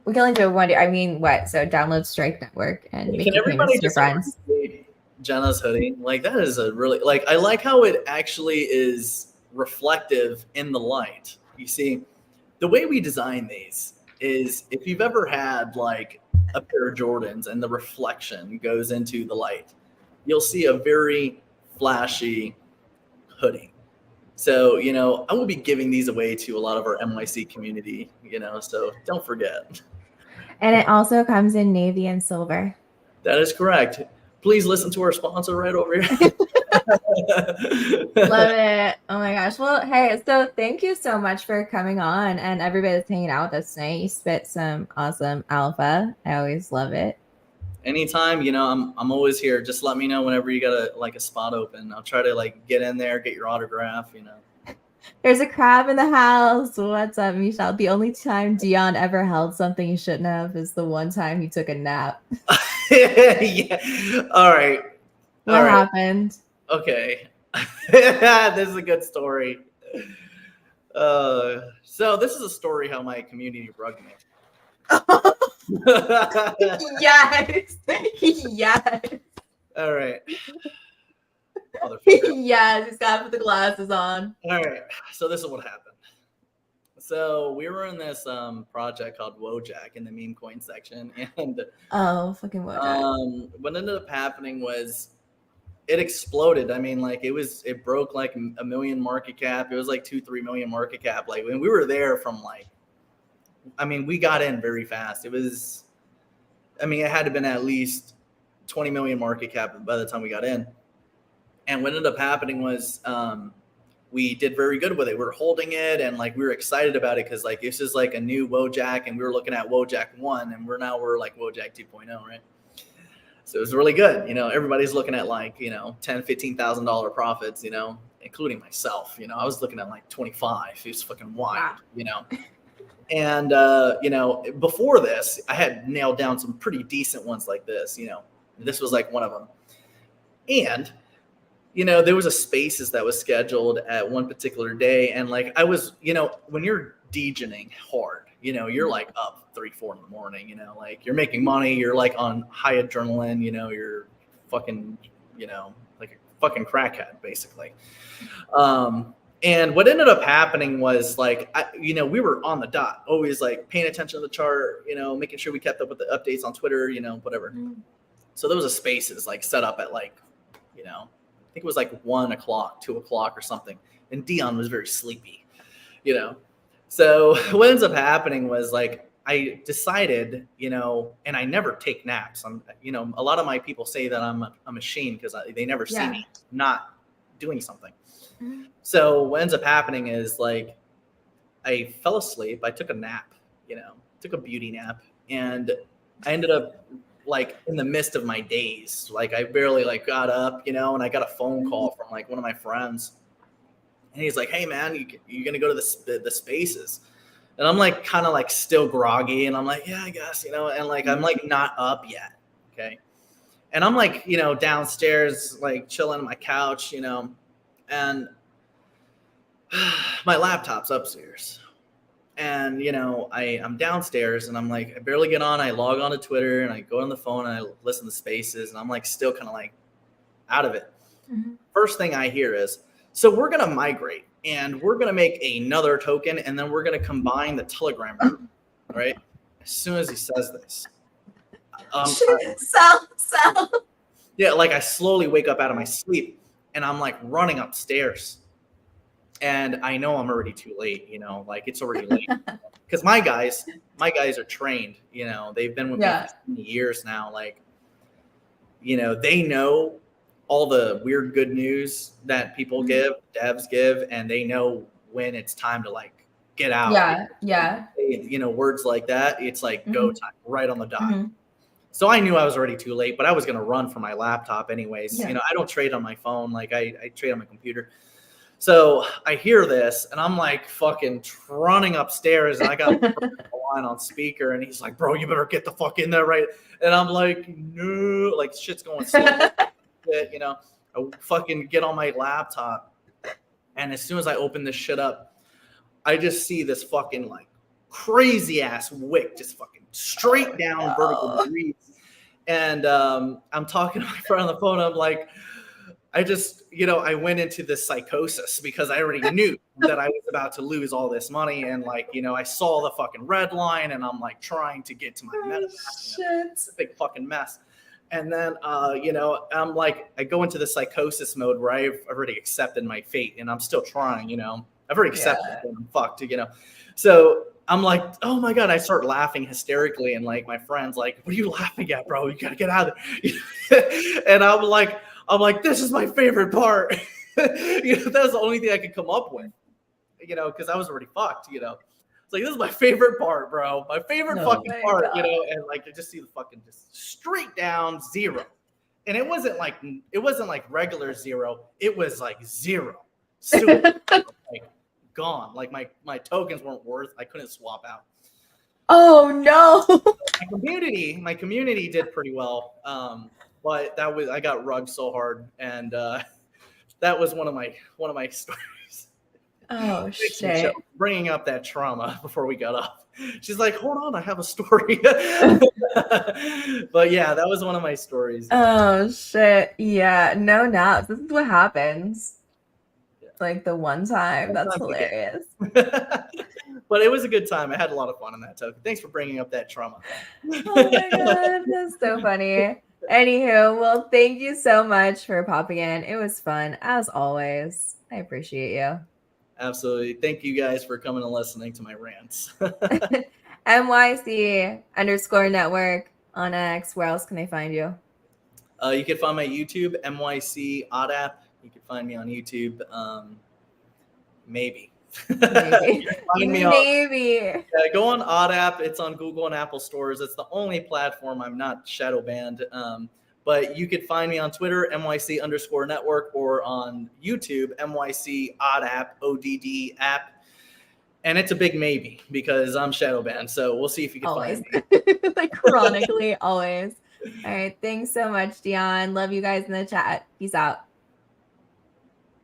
We can only do one. I mean, what? So download Strike Network and make your payments to your friends. Jenna's hoodie, like that is a really like. I like how it actually is reflective in the light. You see, the way we design these is if you've ever had like a pair of Jordans and the reflection goes into the light, you'll see a very flashy hoodie. So, I will be giving these away to a lot of our MYC community, so don't forget. And it also comes in navy and silver. That is correct. Please listen to our sponsor right over here. Love it. Oh my gosh. Well, hey, so thank you so much for coming on and everybody that's hanging out with us tonight. You spit some awesome alpha. I always love it. Anytime, I'm always here. Just let me know whenever you got a spot open. I'll try to like get in there, get your autograph, There's a crab in the house. What's up, Michelle? The only time Dion ever held something he shouldn't have is the one time he took a nap. Yeah. All right. What happened? Okay. This is a good story. So this is a story how my community rugged me. Yes. Yes. All right. Yes, he's got to put the glasses on. All right. So this is what happened. So we were in this project called Wojak in the meme coin section, and fucking Wojak. What ended up happening was it exploded. I mean, like it broke like a million market cap. It was like 2-3 million market cap. Like when we were there from like, I mean, we got in very fast. It was, I mean, it had to have been at least 20 million market cap by the time we got in. And what ended up happening was we did very good with it. We were holding it and like we were excited about it because like this is like a new Wojak and we were looking at Wojak 1 and we're like Wojak 2.0, right? So it was really good. Everybody's looking at like, $10,000-$15,000 profits, including myself. I was looking at like 25. It was fucking wild, And, before this, I had nailed down some pretty decent ones like this, this was like one of them. And, there was a spaces that was scheduled at one particular day. And like, I was, when you're degening hard, you're like up 3-4 in the morning, like you're making money, you're like on high adrenaline, you're fucking, like a fucking crackhead basically. And what ended up happening was like, we were on the dot, always like paying attention to the chart, making sure we kept up with the updates on Twitter, whatever. So there was a spaces like set up at like, I think it was like 1 o'clock, 2 o'clock or something. And Dion was very sleepy, So what ends up happening was like, I decided, and I never take naps. I'm, a lot of my people say that I'm a machine because they never see me not doing something. So what ends up happening is like, I fell asleep. I took a nap, took a beauty nap, and I ended up like in the midst of my days, like I barely like got up, and I got a phone call from like one of my friends, and he's like, "Hey man, you gonna go to the spaces?" And I'm like kind of like still groggy, and I'm like, "Yeah, I guess," and like I'm like not up yet, okay, and I'm like downstairs like chilling on my couch, and my laptop's upstairs. And, I'm downstairs and I'm like, I barely get on. I log on to Twitter and I go on the phone and I listen to spaces and I'm like, still kind of like out of it. First thing I hear is, so we're going to migrate and we're going to make another token and then we're going to combine the Telegram group, right? As soon as he says this. Sell. Yeah, like I slowly wake up out of my sleep and I'm like running upstairs. And I know I'm already too late, like it's already late because my guys are trained, they've been with me for years now. Like, they know all the weird good news that people give, devs give, and they know when it's time to like get out. Yeah. You know, words like that. It's like go time right on the dot. Mm-hmm. So I knew I was already too late, but I was going to run for my laptop anyways. Yeah. You know, I don't trade on my phone. Like I trade on my computer. So I hear this and I'm like fucking running upstairs and I got the line on speaker and he's like, bro, you better get the fuck in there, right? And I'm like, no, like shit's going slow. You know, I fucking get on my laptop. And as soon as I open this shit up, I just see this fucking like crazy ass wick just fucking straight down vertical degrees. And I'm talking to my friend on the phone. I'm like, I just, you know, I went into this psychosis because I already knew that I was about to lose all this money. And like, you know, I saw the fucking red line and I'm like trying to get to my MetaMask. You know, it's a big fucking mess. And then, you know, I'm like, I go into the psychosis mode where I've already accepted my fate and I'm still trying, you know, I've already accepted it and I'm fucked, you know. So I'm like, oh my God, I start laughing hysterically. And like, my friend's like, what are you laughing at, bro? You got to get out of there. And I'm like, this is my favorite part. You know, that was the only thing I could come up with, you know, because I was already fucked, you know. It's like, this is my favorite part, bro. My favorite fucking part, you know, and like I just see the fucking just straight down zero. And it wasn't like regular zero. It was like zero. Super, like gone. Like my tokens weren't worth. I couldn't swap out. Oh no. My community did pretty well. But I got rugged so hard, and that was one of my stories. Oh shit! Bringing up that trauma before we got up. She's like, "Hold on, I have a story." But yeah, that was one of my stories. Oh shit! Yeah, no naps. This is what happens. Yeah. Like the one time. That's hilarious. But it was a good time. I had a lot of fun on that token. Thanks for bringing up that trauma. Oh my God, that's so funny. Anywho, well, thank you so much for popping in. It was fun, as always. I appreciate you. Absolutely. Thank you guys for coming and listening to my rants. MYC_network on X. Where else can they find you? You can find my YouTube, MYC Odd App. You can find me on YouTube. Maybe. Maybe. Go on Odd App. It's on Google and Apple stores. It's the only platform I'm not shadow banned. But you could find me on Twitter, MYC_network, or on YouTube, MYC Odd App, ODD app. And it's a big maybe because I'm shadow banned. So we'll see if you can find me. Like chronically, always. All right. Thanks so much, Dion. Love you guys in the chat. Peace out.